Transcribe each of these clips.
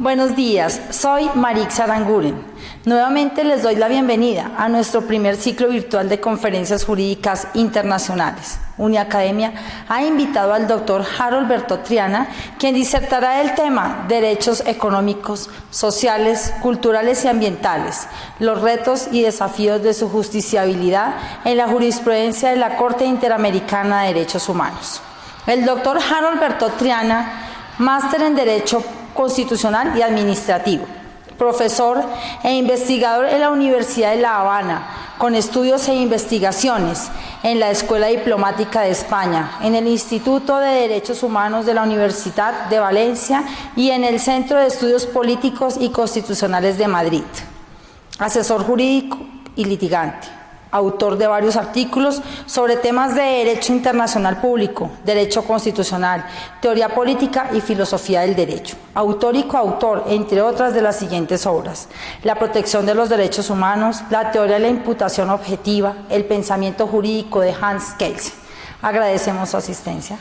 Buenos días, soy Marix Aranguren. Nuevamente les doy la bienvenida a nuestro primer ciclo virtual de conferencias jurídicas internacionales. Uniacademia ha invitado al doctor Harold Bertot Triana, quien disertará del tema Derechos económicos, sociales, culturales y ambientales, los retos y desafíos de su justiciabilidad en la jurisprudencia de la Corte Interamericana de Derechos Humanos. El doctor Harold Bertot Triana, máster en Derecho Constitucional y Administrativo, profesor e investigador en la Universidad de La Habana, con estudios e investigaciones en la Escuela Diplomática de España, en el Instituto de Derechos Humanos de la Universidad de Valencia y en el Centro de Estudios Políticos y Constitucionales de Madrid. Asesor jurídico y litigante. Autor de varios artículos sobre temas de derecho internacional público, derecho constitucional, teoría política y filosofía del derecho. Autor y coautor, entre otras, de las siguientes obras: La protección de los derechos humanos, la teoría de la imputación objetiva, el pensamiento jurídico de Hans Kelsen. Agradecemos su asistencia.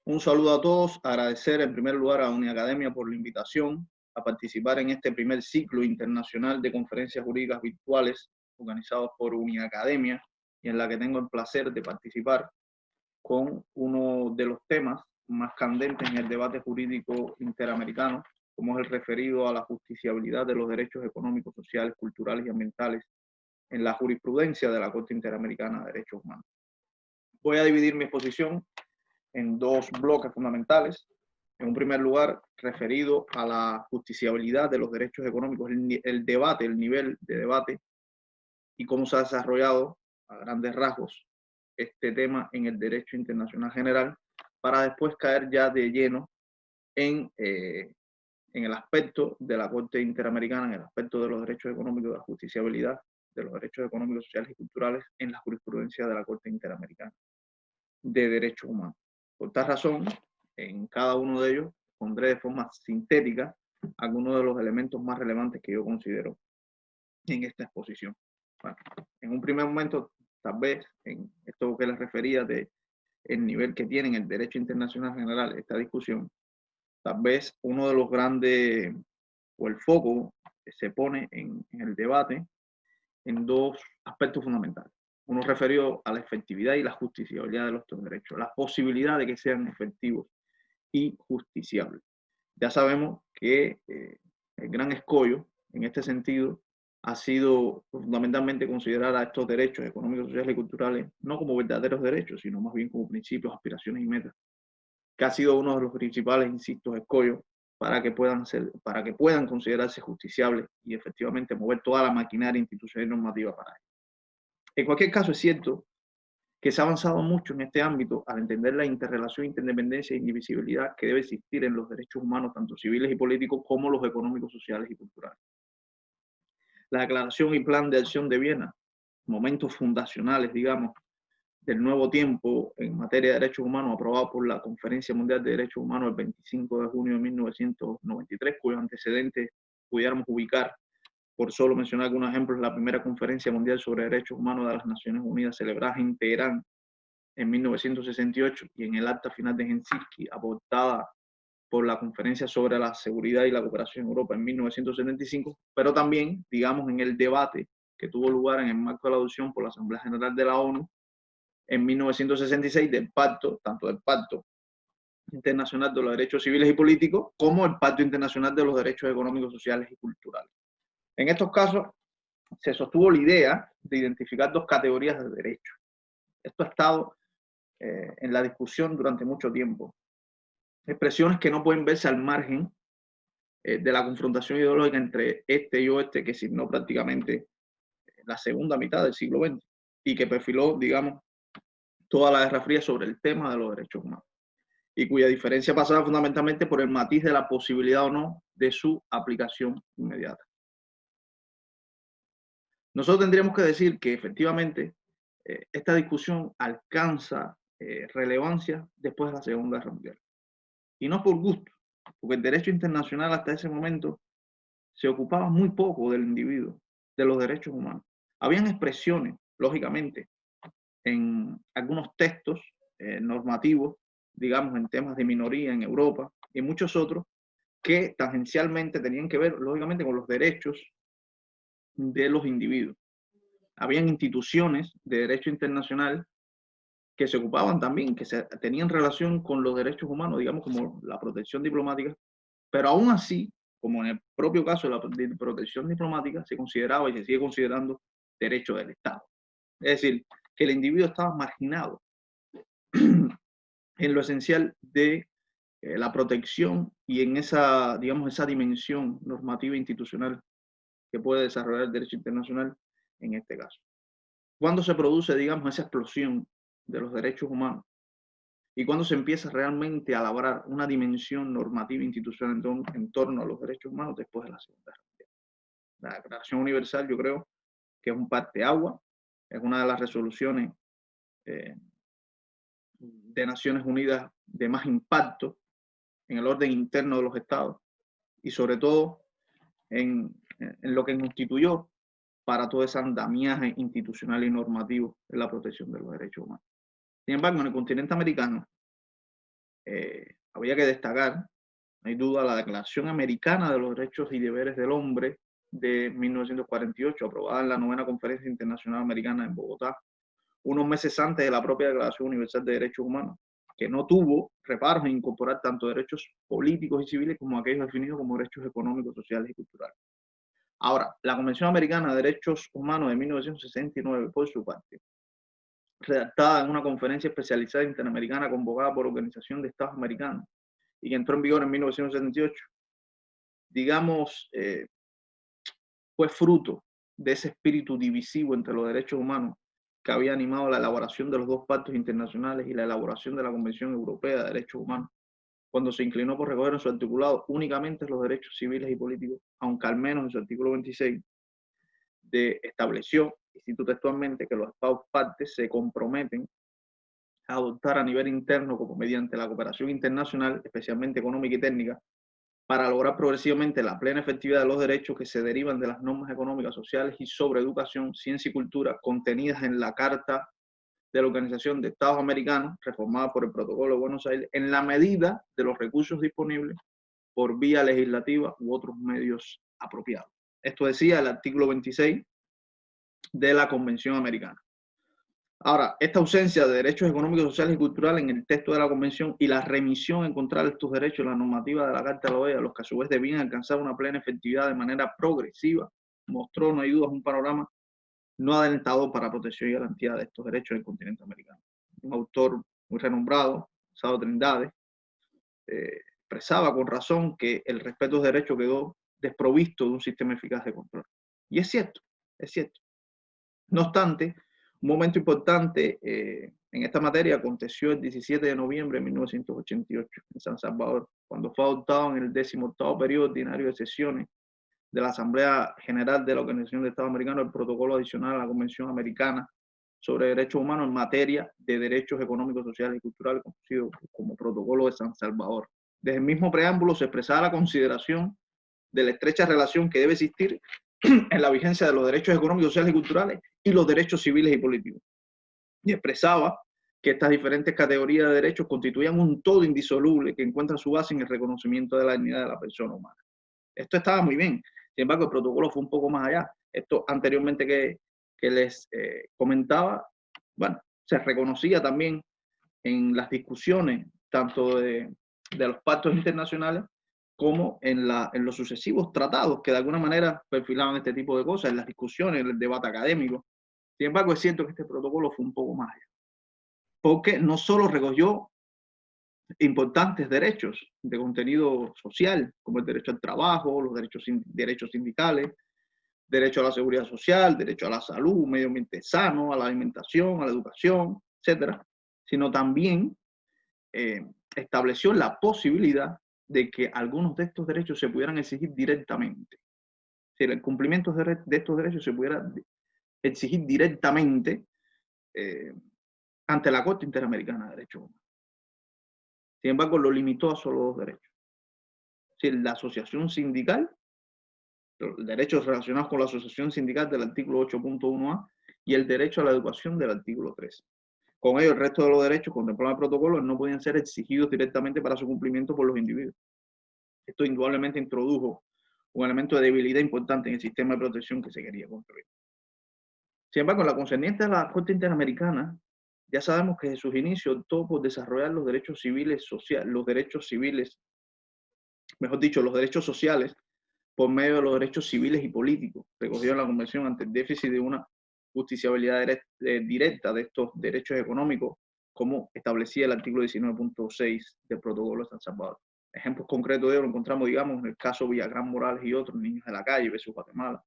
Un saludo a todos, agradecer en primer lugar a Uniacademia por la invitación a participar en este primer ciclo internacional de conferencias jurídicas virtuales organizados por Uniacademia y en la que tengo el placer de participar con uno de los temas más candentes en el debate jurídico interamericano, como es el referido a la justiciabilidad de los derechos económicos, sociales, culturales y ambientales en la jurisprudencia de la Corte Interamericana de Derechos Humanos. Voy a dividir mi exposición en dos bloques fundamentales. En un primer lugar, referido a la justiciabilidad de los derechos económicos, el debate, el nivel de debate y cómo se ha desarrollado a grandes rasgos este tema en el derecho internacional general, para después caer ya de lleno en el aspecto de la Corte Interamericana, en el aspecto de los derechos económicos, de la justiciabilidad de los derechos económicos, sociales y culturales en la jurisprudencia de la Corte Interamericana de Derechos Humanos. Por tal razón, en cada uno de ellos pondré de forma sintética algunos de los elementos más relevantes que yo considero en esta exposición. Bueno, en un primer momento, tal vez, en esto que les refería de el nivel que tiene en el derecho internacional general esta discusión, tal vez uno de los grandes, o el foco se pone en el debate en dos aspectos fundamentales. Uno referido a la efectividad y la justiciabilidad de los derechos, la posibilidad de que sean efectivos y justiciables. Ya sabemos que el gran escollo en este sentido ha sido fundamentalmente considerar a estos derechos económicos, sociales y culturales no como verdaderos derechos, sino más bien como principios, aspiraciones y metas, que ha sido uno de los principales, insisto, escollos para que puedan considerarse justiciables y efectivamente mover toda la maquinaria institucional y normativa para ello. En cualquier caso, es cierto que se ha avanzado mucho en este ámbito al entender la interrelación, interdependencia e indivisibilidad que debe existir en los derechos humanos, tanto civiles y políticos, como los económicos, sociales y culturales. La Declaración y Plan de Acción de Viena, momentos fundacionales, digamos, del nuevo tiempo en materia de derechos humanos, aprobado por la Conferencia Mundial de Derechos Humanos el 25 de junio de 1993, cuyos antecedentes pudiéramos ubicar, por solo mencionar algunos ejemplos, la primera Conferencia Mundial sobre Derechos Humanos de las Naciones Unidas, celebrada en Teherán en 1968, y en el Acta Final de Helsinki, aportada por la Conferencia sobre la Seguridad y la Cooperación en Europa en 1975, pero también, digamos, en el debate que tuvo lugar en el marco de la adopción por la Asamblea General de la ONU en 1966 del pacto, tanto del Pacto Internacional de los Derechos Civiles y Políticos como el Pacto Internacional de los Derechos Económicos, Sociales y Culturales. En estos casos se sostuvo la idea de identificar dos categorías de derechos. Esto ha estado en la discusión durante mucho tiempo. Expresiones que no pueden verse al margen de la confrontación ideológica entre este y oeste que signó prácticamente la segunda mitad del siglo XX y que perfiló, digamos, toda la Guerra Fría sobre el tema de los derechos humanos, y cuya diferencia pasaba fundamentalmente por el matiz de la posibilidad o no de su aplicación inmediata. Nosotros tendríamos que decir que efectivamente esta discusión alcanza relevancia después de la Segunda Guerra Mundial. Y no por gusto, porque el derecho internacional hasta ese momento se ocupaba muy poco del individuo, de los derechos humanos. Habían expresiones, lógicamente, en algunos textos normativos, digamos, en temas de minoría en Europa y muchos otros, que tangencialmente tenían que ver, lógicamente, con los derechos de los individuos. Habían instituciones de derecho internacional que se ocupaban también, que tenían relación con los derechos humanos, digamos, como la protección diplomática, pero aún así, como en el propio caso de la protección diplomática, se consideraba y se sigue considerando derecho del Estado. Es decir, que el individuo estaba marginado en lo esencial de la protección y en esa, digamos, esa dimensión normativa e institucional que puede desarrollar el derecho internacional en este caso. ¿Cuándo se produce, digamos, esa explosión de los derechos humanos? Y cuando se empieza realmente a elaborar una dimensión normativa institucional en torno a los derechos humanos después de la Segunda Guerra Mundial. La Declaración Universal, yo creo que es un parteaguas, es una de las resoluciones de Naciones Unidas de más impacto en el orden interno de los estados y sobre todo en lo que constituyó para todo ese andamiaje institucional y normativo en la protección de los derechos humanos. Sin embargo, en el continente americano había que destacar, no hay duda, la Declaración Americana de los Derechos y Deberes del Hombre de 1948, aprobada en la 9ª Conferencia Internacional Americana en Bogotá, unos meses antes de la propia Declaración Universal de Derechos Humanos, que no tuvo reparos en incorporar tanto derechos políticos y civiles como aquellos definidos como derechos económicos, sociales y culturales. Ahora, la Convención Americana de Derechos Humanos de 1969, por su parte, redactada en una conferencia especializada interamericana convocada por Organización de Estados Americanos y que entró en vigor en 1978, digamos, fue fruto de ese espíritu divisivo entre los derechos humanos que había animado la elaboración de los dos pactos internacionales y la elaboración de la Convención Europea de Derechos Humanos, cuando se inclinó por recoger en su articulado únicamente los derechos civiles y políticos, aunque al menos en su artículo 26 estableció, y cito textualmente, que los Estados partes se comprometen a adoptar a nivel interno, como mediante la cooperación internacional, especialmente económica y técnica, para lograr progresivamente la plena efectividad de los derechos que se derivan de las normas económicas, sociales y sobre educación, ciencia y cultura contenidas en la Carta de la Organización de Estados Americanos, reformada por el Protocolo de Buenos Aires, en la medida de los recursos disponibles por vía legislativa u otros medios apropiados. Esto decía el artículo 26 de la Convención Americana. Ahora, esta ausencia de derechos económicos, sociales y culturales en el texto de la Convención y la remisión en contra de estos derechos en la normativa de la Carta de la OEA, los que a su vez debían alcanzar una plena efectividad de manera progresiva, mostró, no hay dudas, un panorama no alentador para protección y garantía de estos derechos en el continente americano. Un autor muy renombrado, Sado Trindade, expresaba con razón que el respeto a los derechos quedó desprovisto de un sistema eficaz de control. Y es cierto, es cierto. No obstante, un momento importante en esta materia aconteció el 17 de noviembre de 1988 en San Salvador, cuando fue adoptado en el 18º periodo ordinario de sesiones de la Asamblea General de la Organización de Estados Americanos el protocolo adicional a la Convención Americana sobre Derechos Humanos en materia de derechos económicos, sociales y culturales, conocido como Protocolo de San Salvador. Desde el mismo preámbulo se expresaba la consideración de la estrecha relación que debe existir en la vigencia de los derechos económicos, sociales y culturales y los derechos civiles y políticos. Y expresaba que estas diferentes categorías de derechos constituían un todo indisoluble que encuentra su base en el reconocimiento de la dignidad de la persona humana. Esto estaba muy bien. Sin embargo, el protocolo fue un poco más allá. Esto anteriormente que les comentaba, bueno, se reconocía también en las discusiones tanto de los pactos internacionales como en los sucesivos tratados que de alguna manera perfilaban este tipo de cosas, en las discusiones, en el debate académico. Sin embargo, es cierto que este protocolo fue un poco más allá, porque no solo recogió importantes derechos de contenido social, como el derecho al trabajo, los derechos sindicales, derecho a la seguridad social, derecho a la salud, un medio ambiente sano, a la alimentación, a la educación, etcétera, sino también estableció la posibilidad de que algunos de estos derechos se pudieran exigir directamente. Es decir, el cumplimiento de estos derechos se pudiera exigir directamente ante la Corte Interamericana de Derechos Humanos. Sin embargo, lo limitó a solo dos derechos. Es decir, la asociación sindical, los derechos relacionados con la asociación sindical del artículo 8.1a y el derecho a la educación del artículo 3. Con ello, el resto de los derechos contemplados en el protocolo no podían ser exigidos directamente para su cumplimiento por los individuos. Esto indudablemente introdujo un elemento de debilidad importante en el sistema de protección que se quería construir. Sin embargo, la concerniente a la Corte Interamericana, ya sabemos que desde sus inicios optó por desarrollar los derechos civiles sociales, los derechos sociales, por medio de los derechos civiles y políticos, recogidos en la Convención ante el déficit de una justiciabilidad directa de estos derechos económicos, como establecía el artículo 19.6 del Protocolo de San Salvador. Ejemplos concretos de ello lo encontramos, digamos, en el caso Villagrán Morales y otros, Niños de la Calle versus Guatemala,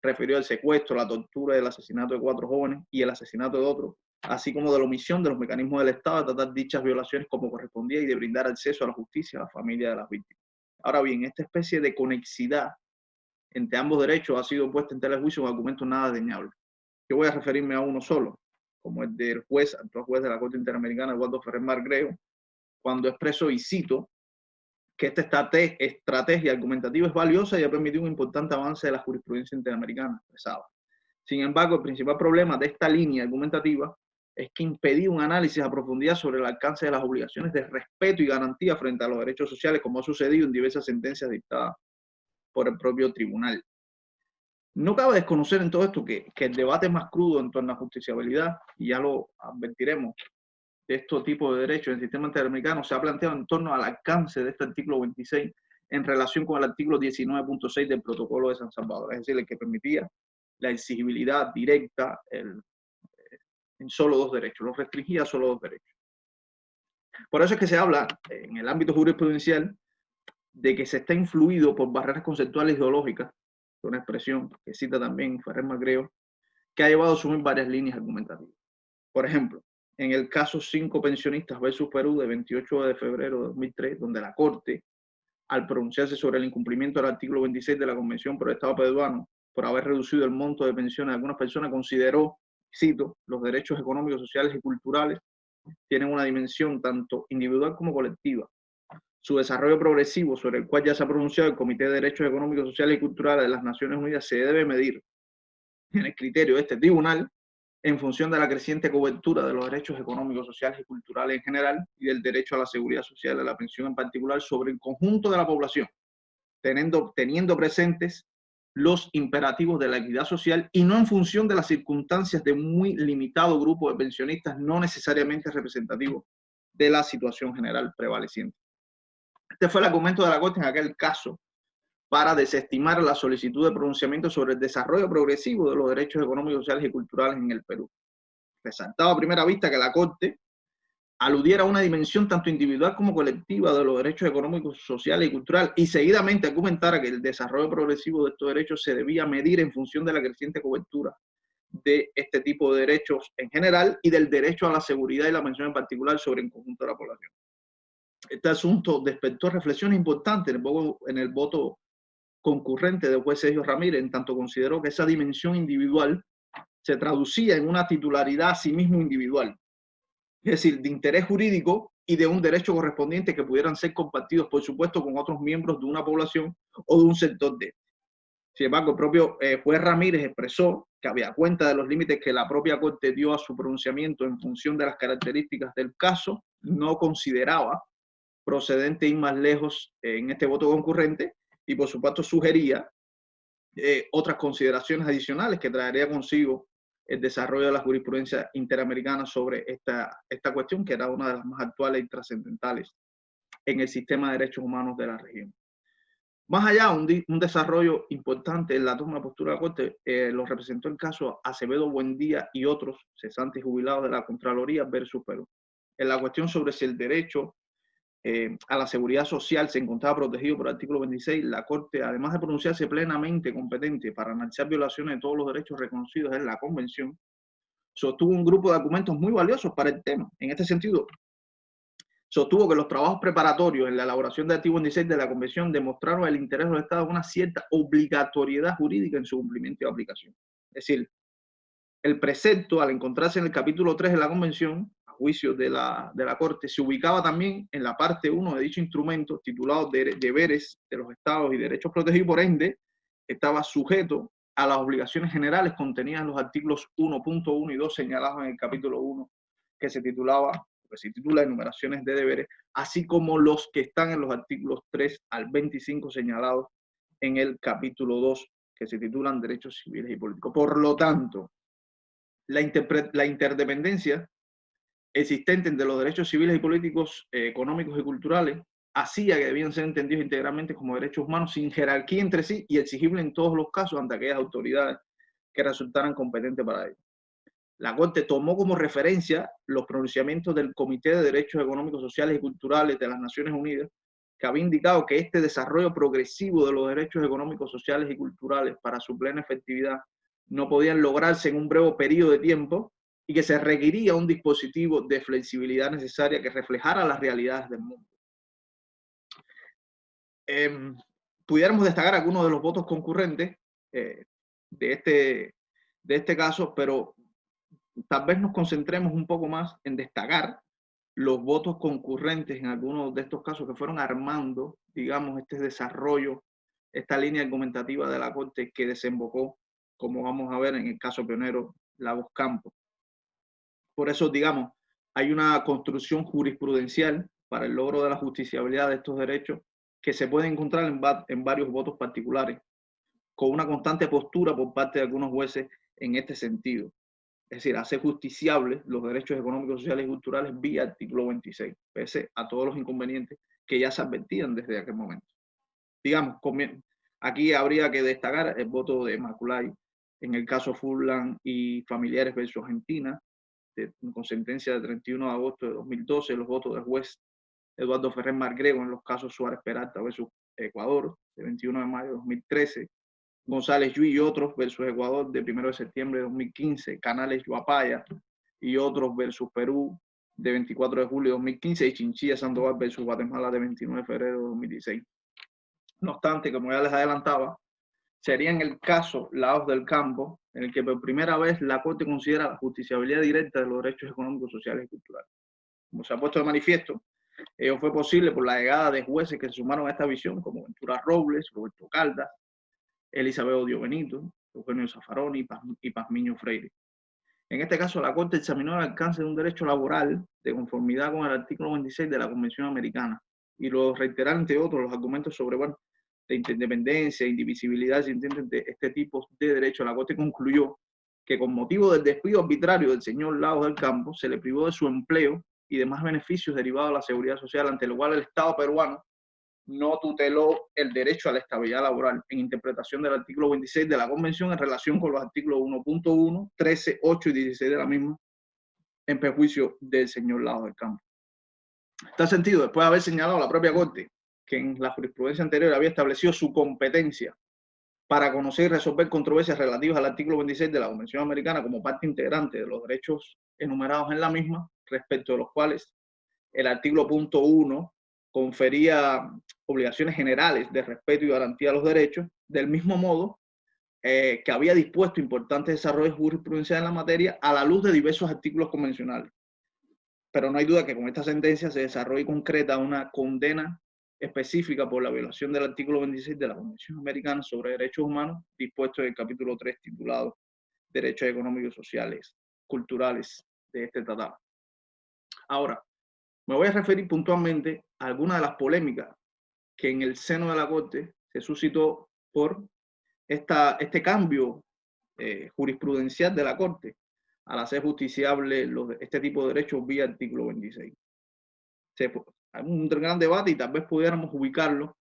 referido al secuestro, la tortura y el asesinato de 4 jóvenes y el asesinato de otros, así como de la omisión de los mecanismos del Estado de tratar dichas violaciones como correspondía y de brindar acceso a la justicia a la familia de las víctimas. Ahora bien, esta especie de conexidad entre ambos derechos ha sido puesta en tela de juicio con argumentos nada desdeñables. Yo voy a referirme a uno solo, como el del actual juez de la Corte Interamericana, Eduardo Ferrer Margreo, cuando expresó, y cito, que esta estrategia argumentativa es valiosa y ha permitido un importante avance de la jurisprudencia interamericana expresada. Sin embargo, el principal problema de esta línea argumentativa es que impedía un análisis a profundidad sobre el alcance de las obligaciones de respeto y garantía frente a los derechos sociales, como ha sucedido en diversas sentencias dictadas por el propio tribunal. No cabe desconocer en todo esto que el debate más crudo en torno a justiciabilidad, y ya lo advertiremos, de estos tipos de derechos en el sistema interamericano se ha planteado en torno al alcance de este artículo 26 en relación con el artículo 19.6 del Protocolo de San Salvador, es decir, el que permitía la exigibilidad directa en solo dos derechos, lo restringía a solo dos derechos. Por eso es que se habla en el ámbito jurisprudencial de que se está influido por barreras conceptuales ideológicas, una expresión que cita también Ferrer Margreo, que ha llevado a asumir varias líneas argumentativas. Por ejemplo, en el caso 5 pensionistas versus Perú de 28 de febrero de 2003, donde la Corte, al pronunciarse sobre el incumplimiento del artículo 26 de la Convención por el Estado peruano, por haber reducido el monto de pensiones de algunas personas, consideró, cito, los derechos económicos, sociales y culturales tienen una dimensión tanto individual como colectiva. Su desarrollo progresivo, sobre el cual ya se ha pronunciado el Comité de Derechos Económicos, Sociales y Culturales de las Naciones Unidas, se debe medir en el criterio de este tribunal en función de la creciente cobertura de los derechos económicos, sociales y culturales en general y del derecho a la seguridad social, a la pensión en particular, sobre el conjunto de la población, teniendo presentes los imperativos de la equidad social y no en función de las circunstancias de un muy limitado grupo de pensionistas no necesariamente representativos de la situación general prevaleciente. Este fue el argumento de la Corte en aquel caso para desestimar la solicitud de pronunciamiento sobre el desarrollo progresivo de los derechos económicos, sociales y culturales en el Perú. Resaltaba a primera vista que la Corte aludiera a una dimensión tanto individual como colectiva de los derechos económicos, sociales y culturales, y seguidamente argumentara que el desarrollo progresivo de estos derechos se debía medir en función de la creciente cobertura de este tipo de derechos en general y del derecho a la seguridad y la pensión en particular sobre el conjunto de la población. Este asunto despertó reflexiones importantes en el voto concurrente del juez Sergio Ramírez, en tanto consideró que esa dimensión individual se traducía en una titularidad a sí mismo individual, es decir, de interés jurídico y de un derecho correspondiente que pudieran ser compartidos, por supuesto, con otros miembros de una población o de un sector de este. Sin embargo, el propio juez Ramírez expresó que había cuenta de los límites que la propia Corte dio a su pronunciamiento en función de las características del caso, no consideraba procedente ir más lejos en este voto concurrente y, por supuesto, sugería otras consideraciones adicionales que traería consigo el desarrollo de la jurisprudencia interamericana sobre esta cuestión, que era una de las más actuales y trascendentales en el sistema de derechos humanos de la región. Más allá, un desarrollo importante en la toma de postura de la Corte lo representó el caso Acevedo Buendía y otros cesantes jubilados de la Contraloría versus Perú. En la cuestión sobre si el derecho a la seguridad social se encontraba protegido por el artículo 26, la Corte, además de pronunciarse plenamente competente para analizar violaciones de todos los derechos reconocidos en la Convención, sostuvo un grupo de argumentos muy valiosos para el tema. En este sentido, sostuvo que los trabajos preparatorios en la elaboración del artículo 26 de la Convención demostraron el interés del Estado en una cierta obligatoriedad jurídica en su cumplimiento y aplicación. Es decir, el precepto, al encontrarse en el capítulo 3 de la Convención, a juicio de la Corte, se ubicaba también en la parte 1 de dicho instrumento, titulado Deberes de los Estados y Derechos Protegidos, y por ende estaba sujeto a las obligaciones generales contenidas en los artículos 1.1 y 2 señalados en el capítulo 1, que se titula Enumeraciones de Deberes, así como los que están en los artículos 3 al 25 señalados en el capítulo 2, que se titulan Derechos Civiles y Políticos. Por lo tanto, la interdependencia existente entre los derechos civiles y políticos, económicos y culturales, hacía que debían ser entendidos integralmente como derechos humanos sin jerarquía entre sí y exigibles en todos los casos ante aquellas autoridades que resultaran competentes para ello. La Corte tomó como referencia los pronunciamientos del Comité de Derechos Económicos, Sociales y Culturales de las Naciones Unidas, que había indicado que este desarrollo progresivo de los derechos económicos, sociales y culturales para su plena efectividad no podían lograrse en un breve periodo de tiempo y que se requería un dispositivo de flexibilidad necesaria que reflejara las realidades del mundo. Pudiéramos destacar algunos de los votos concurrentes de este caso, pero tal vez nos concentremos un poco más en destacar los votos concurrentes en algunos de estos casos que fueron armando, digamos, este desarrollo, esta línea argumentativa de la Corte que desembocó, como vamos a ver en el caso pionero Lagos Campos. Por eso, digamos, hay una construcción jurisprudencial para el logro de la justiciabilidad de estos derechos que se puede encontrar en varios votos particulares, con una constante postura por parte de algunos jueces en este sentido. Es decir, hacer justiciables los derechos económicos, sociales y culturales vía artículo 26, pese a todos los inconvenientes que ya se advertían desde aquel momento. Digamos, aquí habría que destacar el voto de Maculay en el caso Furlan y Familiares versus Argentina, con sentencia de 31 de agosto de 2012, los votos del juez Eduardo Ferrer Margrego en los casos Suárez Peralta versus Ecuador, de 21 de mayo de 2013, González Yuí y otros versus Ecuador de 1 de septiembre de 2015, Canales Yuapaya y otros versus Perú de 24 de julio de 2015 y Chinchilla Sandoval versus Guatemala de 29 de febrero de 2016. No obstante, como ya les adelantaba, sería en el caso Lagos del Campo en el que por primera vez la Corte considera la justiciabilidad directa de los derechos económicos, sociales y culturales. Como se ha puesto de manifiesto, ello fue posible por la llegada de jueces que se sumaron a esta visión, como Ventura Robles, Roberto Caldas, Elizabeth Odio Benito, Eugenio Zaffaroni y Pazmiño Freire. En este caso, la Corte examinó el alcance de un derecho laboral de conformidad con el artículo 26 de la Convención Americana y lo reiterar, entre otros, los argumentos sobre de independencia, indivisibilidad, si entienden, de este tipo de derecho. La Corte concluyó que con motivo del despido arbitrario del señor Lagos del Campo se le privó de su empleo y demás beneficios derivados de la seguridad social, ante lo cual el Estado peruano no tuteló el derecho a la estabilidad laboral en interpretación del artículo 26 de la Convención en relación con los artículos 1.1, 13, 8 y 16 de la misma, en perjuicio del señor Lagos del Campo. En tal sentido, después de haber señalado a la propia Corte que en la jurisprudencia anterior había establecido su competencia para conocer y resolver controversias relativas al artículo 26 de la Convención Americana como parte integrante de los derechos enumerados en la misma, respecto de los cuales el artículo 1.1 confería obligaciones generales de respeto y garantía a los derechos, del mismo modo que había dispuesto importantes desarrollos jurisprudenciales en la materia a la luz de diversos artículos convencionales. Pero no hay duda que con esta sentencia se desarrolla y concreta una condena específica por la violación del artículo 26 de la Convención Americana sobre Derechos Humanos, dispuesto en el capítulo 3 titulado Derechos Económicos, Sociales, Culturales de este tratado. Ahora, me voy a referir puntualmente a algunas de las polémicas que en el seno de la Corte se suscitó por este cambio jurisprudencial de la Corte al hacer justiciable este tipo de derechos vía artículo 26. Hay un gran debate y tal vez pudiéramos ubicarlo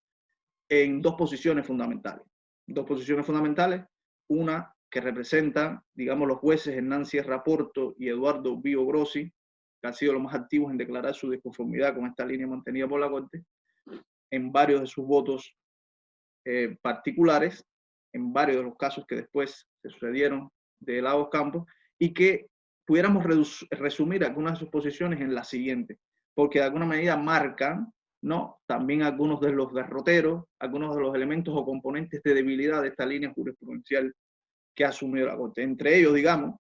en dos posiciones fundamentales. Dos posiciones fundamentales, una que representan, digamos, los jueces Hernán Sierra Porto y Eduardo Bío Grossi, que han sido los más activos en declarar su disconformidad con esta línea mantenida por la Corte, en varios de sus votos particulares, en varios de los casos que después se sucedieron de Lagos Campos, y que pudiéramos resumir algunas de sus posiciones en la siguiente, porque de alguna manera marcan, ¿no?, también algunos de los derroteros, algunos de los elementos o componentes de debilidad de esta línea jurisprudencial que ha asumido la Corte. Entre ellos, digamos,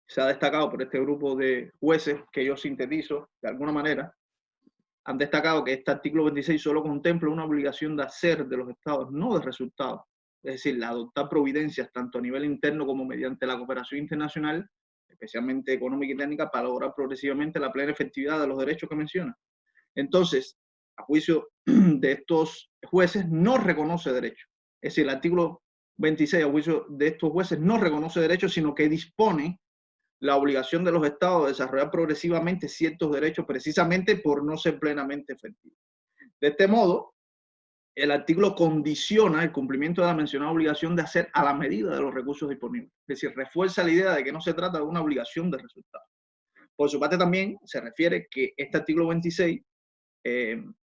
se ha destacado por este grupo de jueces que yo sintetizo de alguna manera, han destacado que este artículo 26 solo contempla una obligación de hacer de los estados, no de resultados. Es decir, adoptar providencias tanto a nivel interno como mediante la cooperación internacional, especialmente económica y técnica, para lograr progresivamente la plena efectividad de los derechos que menciona. Entonces, a juicio de estos jueces, no reconoce derechos. Es decir, el artículo 26, a juicio de estos jueces, no reconoce derechos, sino que dispone la obligación de los estados de desarrollar progresivamente ciertos derechos precisamente por no ser plenamente efectivos. De este modo, el artículo condiciona el cumplimiento de la mencionada obligación de hacer a la medida de los recursos disponibles. Es decir, refuerza la idea de que no se trata de una obligación de resultado. Por su parte también se refiere que este artículo 26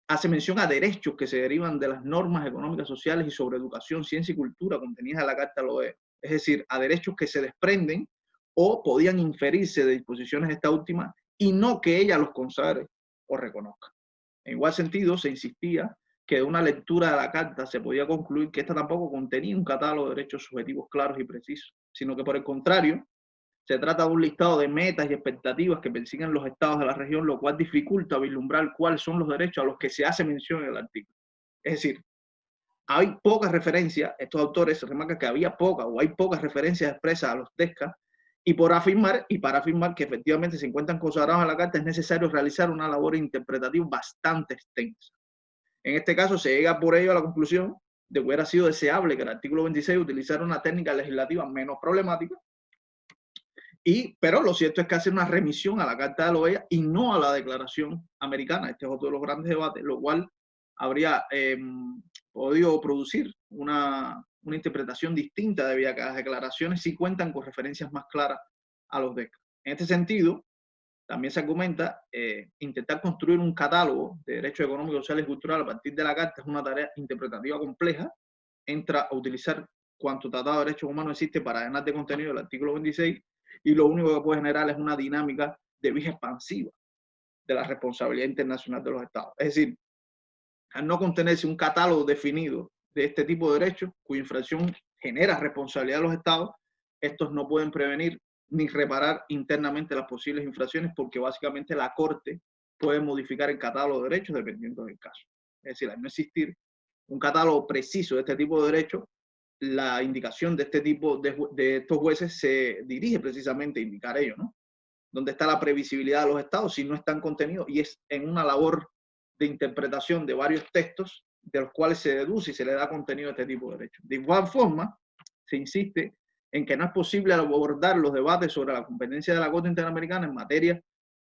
hace mención a derechos que se derivan de las normas económicas, sociales y sobre educación, ciencia y cultura contenidas en la Carta de la OEA. Es decir, a derechos que se desprenden o podían inferirse de disposiciones de esta última y no que ella los consagre o reconozca. En igual sentido, se insistía que de una lectura de la Carta se podía concluir que esta tampoco contenía un catálogo de derechos subjetivos claros y precisos, sino que por el contrario, se trata de un listado de metas y expectativas que persiguen los estados de la región, lo cual dificulta vislumbrar cuáles son los derechos a los que se hace mención en el artículo. Es decir, hay pocas referencias, estos autores remarcan que había pocas o hay pocas referencias expresas a los TESCA, y para afirmar que efectivamente se encuentran consagrados en la Carta es necesario realizar una labor interpretativa bastante extensa. En este caso se llega por ello a la conclusión de que hubiera sido deseable que el artículo 26 utilizara una técnica legislativa menos problemática, pero lo cierto es que hace una remisión a la Carta de la OEA y no a la Declaración Americana. Este es otro de los grandes debates, lo cual habría podido producir una interpretación distinta debido a que las declaraciones sí cuentan con referencias más claras a los DECA. En este sentido, también se argumenta intentar construir un catálogo de derechos económicos, sociales y culturales a partir de la Carta es una tarea interpretativa compleja. Entra a utilizar cuanto tratado de derechos humanos existe para llenar de contenido el artículo 26 y lo único que puede generar es una dinámica de vía expansiva de la responsabilidad internacional de los estados. Es decir, al no contenerse un catálogo definido de este tipo de derechos, cuya infracción genera responsabilidad de los estados, estos no pueden prevenir ni reparar internamente las posibles infracciones porque básicamente la Corte puede modificar el catálogo de derechos dependiendo del caso. Es decir, al no existir un catálogo preciso de este tipo de derechos, la indicación de este tipo de estos jueces se dirige precisamente a indicar ello, ¿no? ¿Dónde está la previsibilidad de los estados si no están contenidos? Y es en una labor de interpretación de varios textos de los cuales se deduce y se le da contenido a este tipo de derechos. De igual forma, se insiste en que no es posible abordar los debates sobre la competencia de la Corte Interamericana en materia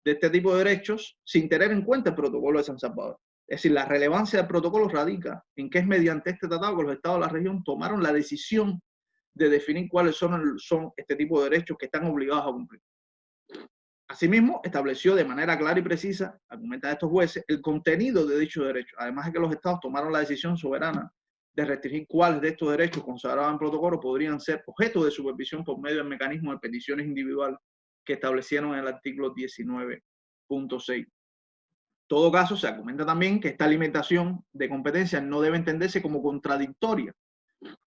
de este tipo de derechos sin tener en cuenta el protocolo de San Salvador. Es decir, la relevancia del protocolo radica en que es mediante este tratado que los estados de la región tomaron la decisión de definir cuáles son este tipo de derechos que están obligados a cumplir. Asimismo, estableció de manera clara y precisa, argumentan estos jueces, el contenido de dichos derechos, además de que los estados tomaron la decisión soberana de restringir cuáles de estos derechos consagrados en protocolo podrían ser objeto de supervisión por medio del mecanismo de peticiones individuales que establecieron en el artículo 19.6. En todo caso, se argumenta también que esta limitación de competencias no debe entenderse como contradictoria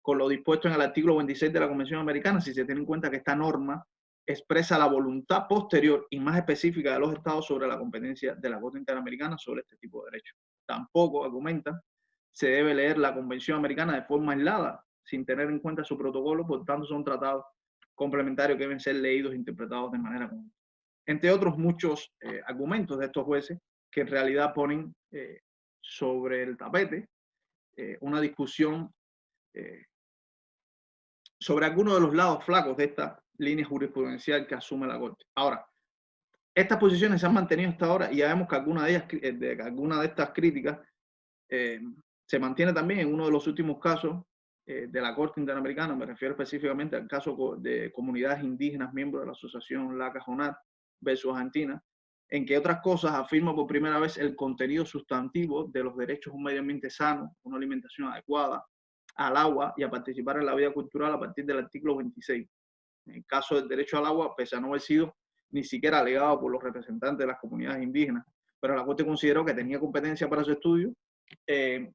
con lo dispuesto en el artículo 26 de la Convención Americana, si se tiene en cuenta que esta norma expresa la voluntad posterior y más específica de los estados sobre la competencia de la Corte Interamericana sobre este tipo de derechos. Tampoco, argumenta, se debe leer la Convención Americana de forma aislada, sin tener en cuenta su protocolo, por tanto son tratados complementarios que deben ser leídos e interpretados de manera común. Entre otros muchos argumentos de estos jueces que en realidad ponen sobre el tapete una discusión sobre algunos de los lados flacos de esta línea jurisprudencial que asume la Corte. Ahora, estas posiciones se han mantenido hasta ahora y ya vemos que alguna de estas críticas se mantiene también en uno de los últimos casos de la Corte Interamericana. Me refiero específicamente al caso de comunidades indígenas miembros de la asociación LACA-JONAT versus Argentina, en que otras cosas afirma por primera vez el contenido sustantivo de los derechos a un medio ambiente sano, una alimentación adecuada, al agua y a participar en la vida cultural a partir del artículo 26. En el caso del derecho al agua, pese a no haber sido ni siquiera alegado por los representantes de las comunidades indígenas, pero la Corte consideró que tenía competencia para su estudio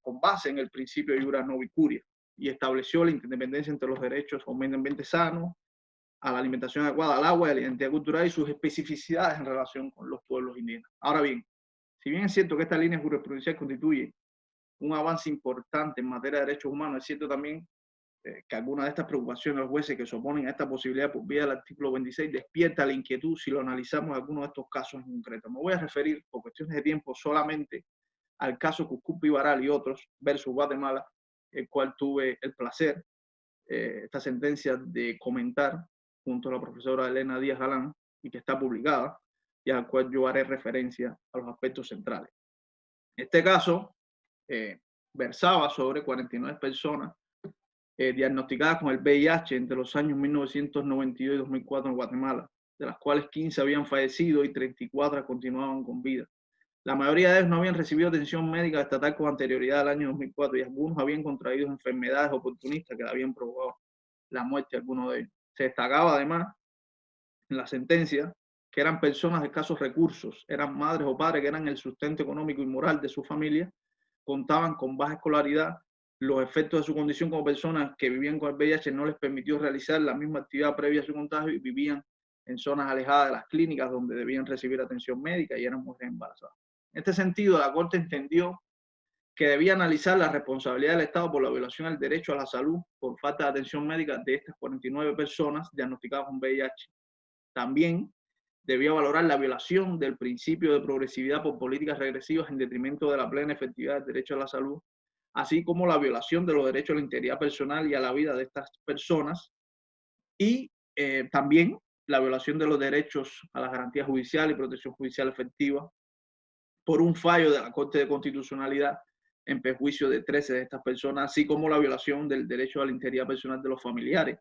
con base en el principio de iura nobis curia y estableció la interdependencia entre los derechos a un medio ambiente sano, a la alimentación adecuada, al agua y a la identidad cultural y sus especificidades en relación con los pueblos indígenas. Ahora bien, si bien es cierto que esta línea jurisprudencial constituye un avance importante en materia de derechos humanos, es cierto también que algunas de estas preocupaciones de los jueces que se oponen a esta posibilidad por vía del artículo 26 despierta la inquietud si lo analizamos algunos de estos casos en concreto. Me voy a referir, por cuestiones de tiempo, solamente al caso Cuscupi Baral y otros versus Guatemala, el cual tuve el placer, esta sentencia, de comentar junto a la profesora Elena Díaz Galán y que está publicada y al cual yo haré referencia a los aspectos centrales. Este caso versaba sobre 49 personas diagnosticadas con el VIH entre los años 1992 y 2004 en Guatemala, de las cuales 15 habían fallecido y 34 continuaban con vida. La mayoría de ellos no habían recibido atención médica estatal con anterioridad al año 2004 y algunos habían contraído enfermedades oportunistas que le habían provocado la muerte de algunos de ellos. Se destacaba además en la sentencia que eran personas de escasos recursos, eran madres o padres que eran el sustento económico y moral de su familia, contaban con baja escolaridad, los efectos de su condición como personas que vivían con el VIH no les permitió realizar la misma actividad previa a su contagio y vivían en zonas alejadas de las clínicas donde debían recibir atención médica y eran mujeres embarazadas. En este sentido, la Corte entendió que debía analizar la responsabilidad del Estado por la violación al derecho a la salud por falta de atención médica de estas 49 personas diagnosticadas con VIH. También debía valorar la violación del principio de progresividad por políticas regresivas en detrimento de la plena efectividad del derecho a la salud, así como la violación de los derechos a la integridad personal y a la vida de estas personas, y también la violación de los derechos a las garantías judiciales y protección judicial efectiva por un fallo de la Corte de Constitucionalidad en perjuicio de 13 de estas personas, así como la violación del derecho a la integridad personal de los familiares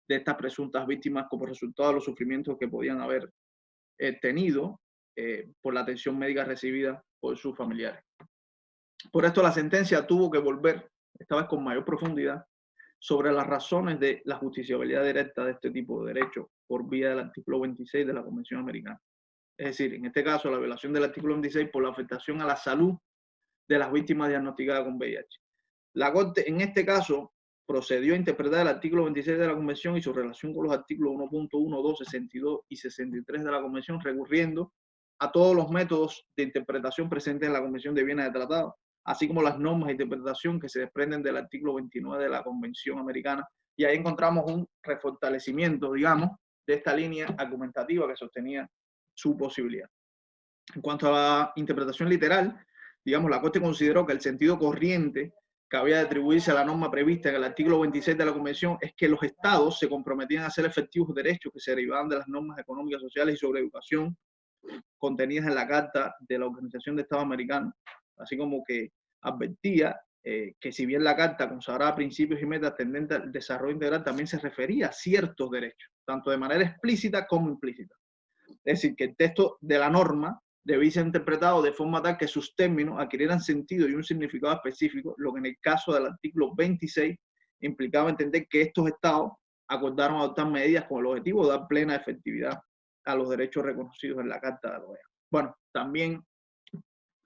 de estas presuntas víctimas como resultado de los sufrimientos que podían haber tenido por la atención médica recibida por sus familiares. Por esto la sentencia tuvo que volver, esta vez con mayor profundidad, sobre las razones de la justiciabilidad directa de este tipo de derechos por vía del artículo 26 de la Convención Americana. Es decir, en este caso, la violación del artículo 26 por la afectación a la salud de las víctimas diagnosticadas con VIH. La Corte, en este caso, procedió a interpretar el artículo 26 de la Convención y su relación con los artículos 1.1, 2, 62 y 63 de la Convención, recurriendo a todos los métodos de interpretación presentes en la Convención de Viena de Tratado, así como las normas de interpretación que se desprenden del artículo 29 de la Convención Americana. Y ahí encontramos un refortalecimiento, digamos, de esta línea argumentativa que sostenía su posibilidad. En cuanto a la interpretación literal, digamos, la Corte consideró que el sentido corriente que había de atribuirse a la norma prevista en el artículo 26 de la Convención es que los estados se comprometían a hacer efectivos derechos que se derivaban de las normas económicas, sociales y sobre educación contenidas en la Carta de la Organización de Estados Americanos, así como que advertía que si bien la Carta consagraba principios y metas tendentes al desarrollo integral, también se refería a ciertos derechos, tanto de manera explícita como implícita. Es decir, que el texto de la norma debía ser interpretado de forma tal que sus términos adquirieran sentido y un significado específico, lo que en el caso del artículo 26 implicaba entender que estos estados acordaron adoptar medidas con el objetivo de dar plena efectividad a los derechos reconocidos en la Carta de la OEA. Bueno, también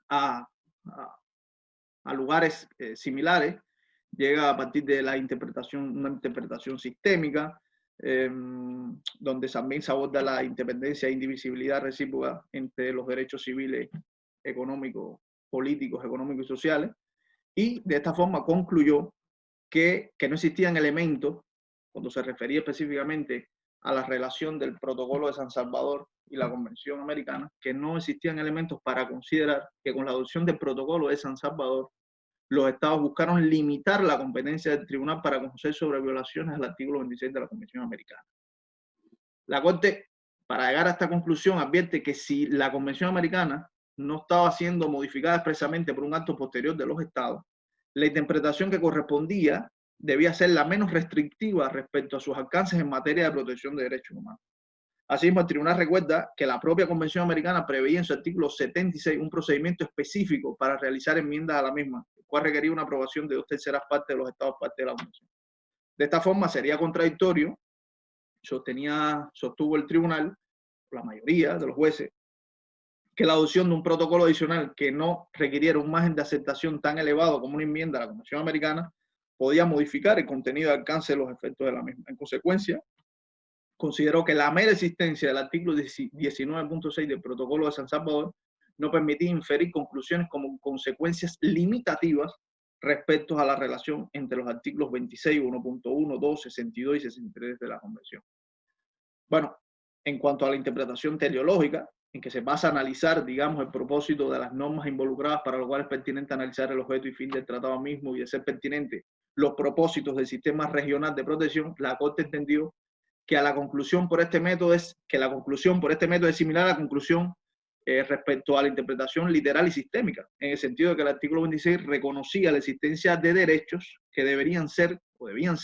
a lugares similares llega a partir de la interpretación, una interpretación sistémica, donde también se aborda la independencia e indivisibilidad recíproca entre los derechos civiles, económicos, políticos, económicos y sociales, y de esta forma concluyó que no existían elementos, cuando se refería específicamente a la relación del Protocolo de San Salvador y la Convención Americana, que no existían elementos para considerar que con la adopción del Protocolo de San Salvador los estados buscaron limitar la competencia del tribunal para conocer sobre violaciones al artículo 26 de la Convención Americana. La Corte, para llegar a esta conclusión, advierte que si la Convención Americana no estaba siendo modificada expresamente por un acto posterior de los estados, la interpretación que correspondía debía ser la menos restrictiva respecto a sus alcances en materia de protección de derechos humanos. Asimismo, el tribunal recuerda que la propia Convención Americana preveía en su artículo 76 un procedimiento específico para realizar enmiendas a la misma, el cual requería una aprobación de 2/3 partes de los estados parte de la Convención. De esta forma sería contradictorio, sostuvo el tribunal, la mayoría de los jueces, que la adopción de un protocolo adicional que no requiriera un margen de aceptación tan elevado como una enmienda a la Convención Americana podía modificar el contenido y alcance de los efectos de la misma. En consecuencia, consideró que la mera existencia del artículo 19.6 del Protocolo de San Salvador no permitía inferir conclusiones como consecuencias limitativas respecto a la relación entre los artículos 26, 1.1, 2, 62 y 63 de la Convención. Bueno, en cuanto a la interpretación teleológica, en que se basa a analizar, digamos, el propósito de las normas involucradas, para lo cual es pertinente analizar el objeto y fin del tratado mismo y de ser pertinente los propósitos del sistema regional de protección, la Corte entendió que la conclusión por este método es similar a la conclusión respecto a la interpretación literal y sistémica, en el sentido de que el artículo 26 reconocía la existencia de derechos que debían ser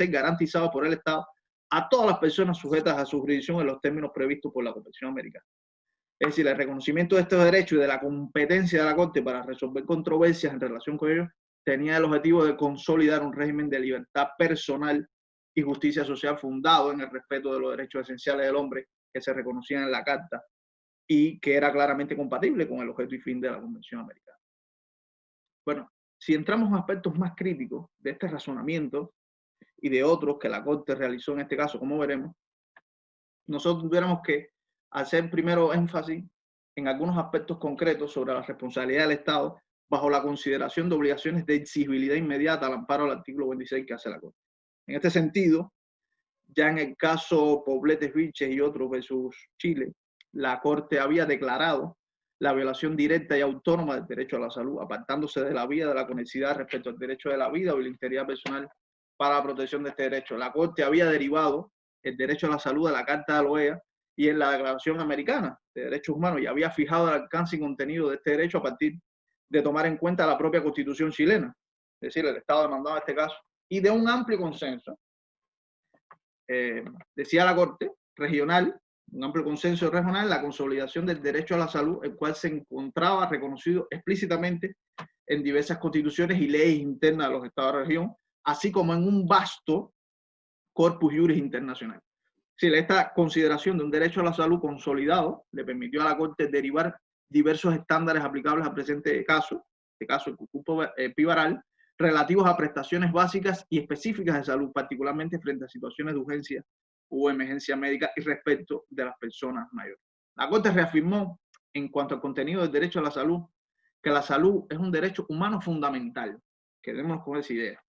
garantizados por el Estado a todas las personas sujetas a su jurisdicción en los términos previstos por la Convención Americana. Es decir, el reconocimiento de estos derechos y de la competencia de la Corte para resolver controversias en relación con ellos tenía el objetivo de consolidar un régimen de libertad personal y justicia social fundado en el respeto de los derechos esenciales del hombre que se reconocían en la Carta y que era claramente compatible con el objeto y fin de la Convención Americana. Bueno, si entramos en aspectos más críticos de este razonamiento y de otros que la Corte realizó en este caso, como veremos, nosotros tuviéramos que hacer primero énfasis en algunos aspectos concretos sobre la responsabilidad del Estado bajo la consideración de obligaciones de exigibilidad inmediata al amparo del artículo 26 que hace la Corte. En este sentido, ya en el caso Pobletes Vilches y otros versus Chile, la Corte había declarado la violación directa y autónoma del derecho a la salud, apartándose de la vía de la conexidad respecto al derecho de la vida o la integridad personal para la protección de este derecho. La Corte había derivado el derecho a la salud de la Carta de la OEA y en la Declaración Americana de Derechos Humanos, y había fijado el alcance y contenido de este derecho a partir de tomar en cuenta la propia Constitución chilena, es decir, el Estado demandado en este caso, y de un amplio consenso, decía la Corte regional, un amplio consenso regional, la consolidación del derecho a la salud, el cual se encontraba reconocido explícitamente en diversas constituciones y leyes internas de los estados de la región, así como en un vasto corpus juris internacional. Sí, esta consideración de un derecho a la salud consolidado le permitió a la Corte derivar diversos estándares aplicables al presente caso, el cupo pivaral, relativos a prestaciones básicas y específicas de salud, particularmente frente a situaciones de urgencia o emergencia médica y respecto de las personas mayores. La Corte reafirmó, en cuanto al contenido del derecho a la salud, que la salud es un derecho humano fundamental, quedémonos con esa idea,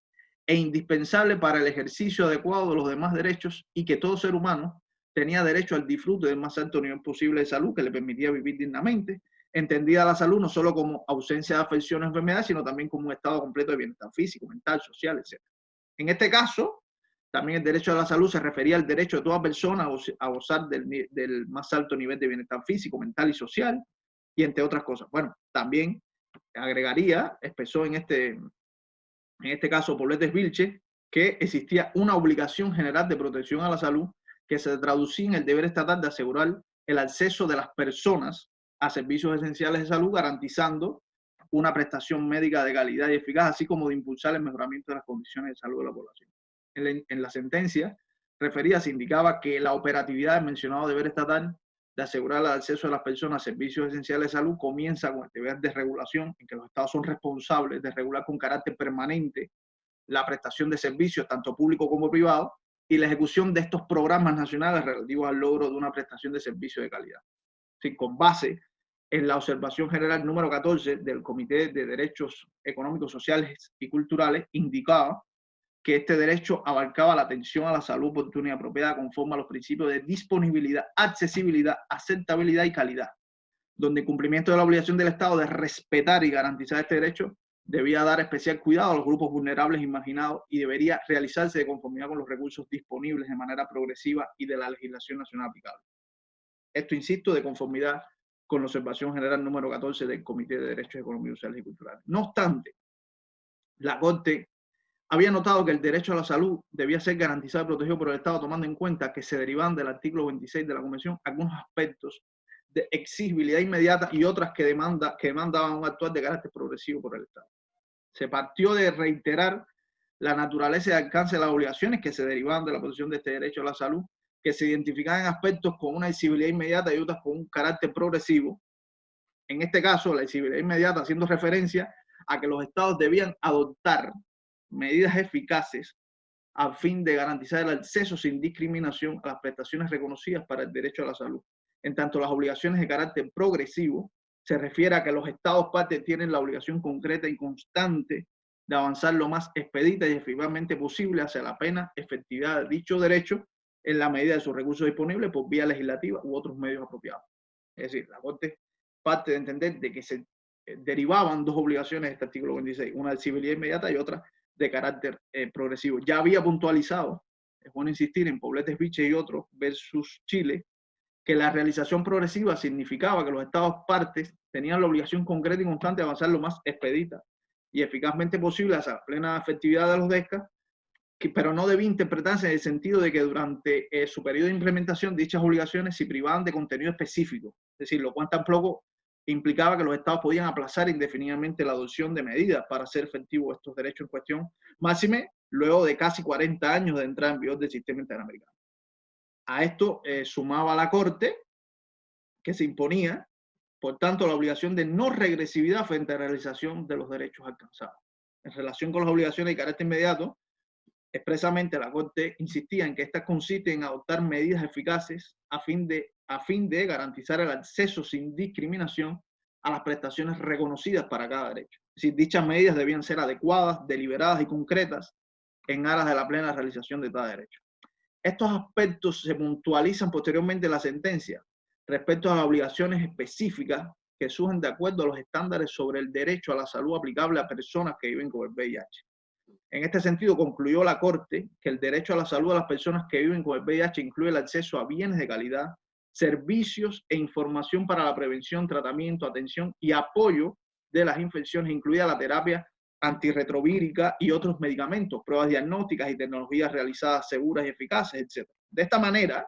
e indispensable para el ejercicio adecuado de los demás derechos, y que todo ser humano tenía derecho al disfrute del más alto nivel posible de salud que le permitía vivir dignamente, entendida la salud no solo como ausencia de afecciones o enfermedades, sino también como un estado completo de bienestar físico, mental, social, etc. En este caso, también el derecho a la salud se refería al derecho de toda persona a gozar del más alto nivel de bienestar físico, mental y social, y entre otras cosas. Bueno, también agregaría, expresó en este caso Pobletes Vilches, que existía una obligación general de protección a la salud que se traducía en el deber estatal de asegurar el acceso de las personas a servicios esenciales de salud, garantizando una prestación médica de calidad y eficaz, así como de impulsar el mejoramiento de las condiciones de salud de la población. En la sentencia referida se indicaba que la operatividad del mencionado deber estatal de asegurar el acceso de las personas a servicios esenciales de salud comienza con el deber de regulación, en que los estados son responsables de regular con carácter permanente la prestación de servicios, tanto público como privado, y la ejecución de estos programas nacionales relativos al logro de una prestación de servicio de calidad. Sí, con base en la observación general número 14 del Comité de Derechos Económicos, Sociales y Culturales, indicaba que este derecho abarcaba la atención a la salud oportuna y apropiada conforme a los principios de disponibilidad, accesibilidad, aceptabilidad y calidad, donde el cumplimiento de la obligación del Estado de respetar y garantizar este derecho debía dar especial cuidado a los grupos vulnerables y marginados y debería realizarse de conformidad con los recursos disponibles de manera progresiva y de la legislación nacional aplicable. Esto, insisto, de conformidad con la observación general número 14 del Comité de Derechos Económicos, Sociales y Culturales. No obstante, la Corte había notado que el derecho a la salud debía ser garantizado y protegido por el Estado, tomando en cuenta que se derivan del artículo 26 de la Convención algunos aspectos de exigibilidad inmediata y otras que demandaban un actuar de carácter progresivo por el Estado. Se partió de reiterar la naturaleza y alcance de las obligaciones que se derivaban de la protección de este derecho a la salud, que se identificaban aspectos con una exigibilidad inmediata y otras con un carácter progresivo. En este caso, la exigibilidad inmediata haciendo referencia a que los estados debían adoptar medidas eficaces a fin de garantizar el acceso sin discriminación a las prestaciones reconocidas para el derecho a la salud. En tanto, las obligaciones de carácter progresivo se refiere a que los estados partes tienen la obligación concreta y constante de avanzar lo más expedita y efectivamente posible hacia la plena efectividad de dicho derecho en la medida de sus recursos disponibles por vía legislativa u otros medios apropiados. Es decir, la Corte parte de entender de que se derivaban dos obligaciones de este artículo 26, una de civilidad inmediata y otra de carácter progresivo. Ya había puntualizado, es bueno insistir, en Pobletes Viche y otros versus Chile, que la realización progresiva significaba que los estados partes tenían la obligación concreta y constante de avanzar lo más expedita y eficazmente posible hacia la plena efectividad de los DESCA, pero no debía interpretarse en el sentido de que durante su periodo de implementación dichas obligaciones se privaban de contenido específico, es decir, lo cual tampoco implicaba que los estados podían aplazar indefinidamente la adopción de medidas para hacer efectivos estos derechos en cuestión, máxime luego de casi 40 años de entrada en vigor del sistema interamericano. A esto sumaba la Corte, que se imponía, por tanto, la obligación de no regresividad frente a la realización de los derechos alcanzados. En relación con las obligaciones de carácter inmediato, expresamente la Corte insistía en que estas consisten en adoptar medidas eficaces a fin de garantizar el acceso sin discriminación a las prestaciones reconocidas para cada derecho. Es decir, dichas medidas debían ser adecuadas, deliberadas y concretas en aras de la plena realización de tal derecho. Estos aspectos se puntualizan posteriormente en la sentencia respecto a las obligaciones específicas que surgen de acuerdo a los estándares sobre el derecho a la salud aplicable a personas que viven con el VIH. En este sentido, concluyó la Corte que el derecho a la salud de las personas que viven con el VIH incluye el acceso a bienes de calidad, servicios e información para la prevención, tratamiento, atención y apoyo de las infecciones, incluida la terapia antirretrovírica y otros medicamentos, pruebas diagnósticas y tecnologías realizadas seguras y eficaces, etc. De esta manera,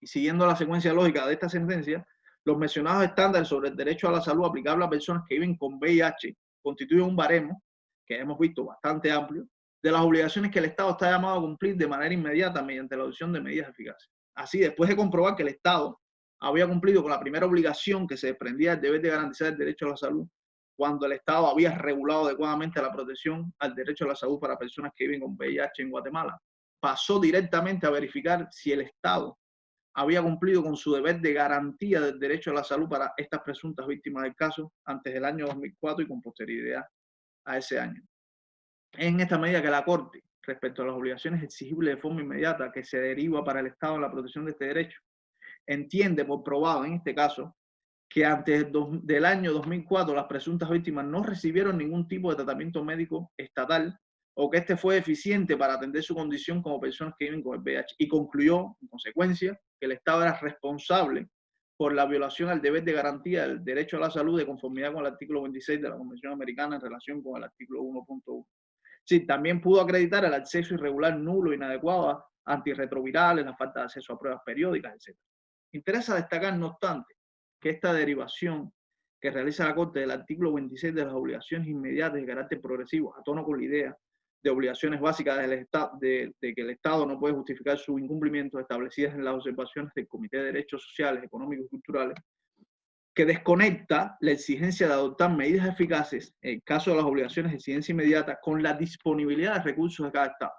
y siguiendo la secuencia lógica de esta sentencia, los mencionados estándares sobre el derecho a la salud aplicable a personas que viven con VIH constituyen un baremo que hemos visto bastante amplio, de las obligaciones que el Estado está llamado a cumplir de manera inmediata mediante la adopción de medidas eficaces. Así, después de comprobar que el Estado había cumplido con la primera obligación que se desprendía del deber de garantizar el derecho a la salud, cuando el Estado había regulado adecuadamente la protección al derecho a la salud para personas que viven con VIH en Guatemala, pasó directamente a verificar si el Estado había cumplido con su deber de garantía del derecho a la salud para estas presuntas víctimas del caso antes del año 2004 y con posterioridad a ese año. En esta medida que la Corte, respecto a las obligaciones exigibles de forma inmediata que se deriva para el Estado en la protección de este derecho, entiende por probado en este caso que antes del año 2004 las presuntas víctimas no recibieron ningún tipo de tratamiento médico estatal o que este fue eficiente para atender su condición como personas que viven con el VIH, y concluyó, en consecuencia, que el Estado era responsable por la violación al deber de garantía del derecho a la salud de conformidad con el artículo 26 de la Convención Americana en relación con el artículo 1.1. Sí, también pudo acreditar el acceso irregular, nulo, inadecuado a antirretrovirales, la falta de acceso a pruebas periódicas, etc. Interesa destacar, no obstante, que esta derivación que realiza la Corte del artículo 26 de las obligaciones inmediatas de carácter progresivo, a tono con la idea de obligaciones básicas del Estado, de que el Estado no puede justificar su incumplimiento establecidas en las observaciones del Comité de Derechos Sociales, Económicos y Culturales, que desconecta la exigencia de adoptar medidas eficaces en el caso de las obligaciones de incidencia inmediata con la disponibilidad de recursos de cada Estado.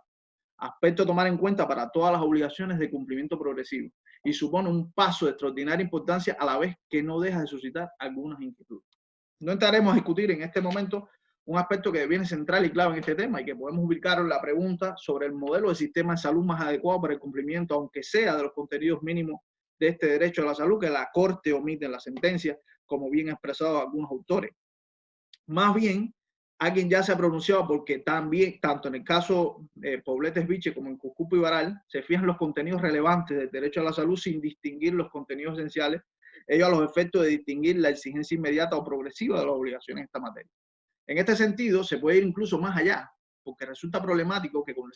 Aspecto a tomar en cuenta para todas las obligaciones de cumplimiento progresivo y supone un paso de extraordinaria importancia a la vez que no deja de suscitar algunas inquietudes. No entraremos a discutir en este momento un aspecto que viene central y clave en este tema y que podemos ubicar en la pregunta sobre el modelo de sistema de salud más adecuado para el cumplimiento, aunque sea de los contenidos mínimos de este derecho a la salud, que la Corte omite en la sentencia, como bien ha expresado algunos autores. Más bien, alguien ya se ha pronunciado porque también, tanto en el caso Pobletes Viche como en Cuscupo y Baral, se fijan los contenidos relevantes del derecho a la salud sin distinguir los contenidos esenciales, ello a los efectos de distinguir la exigencia inmediata o progresiva de las obligaciones en esta materia. En este sentido, se puede ir incluso más allá, porque resulta problemático que con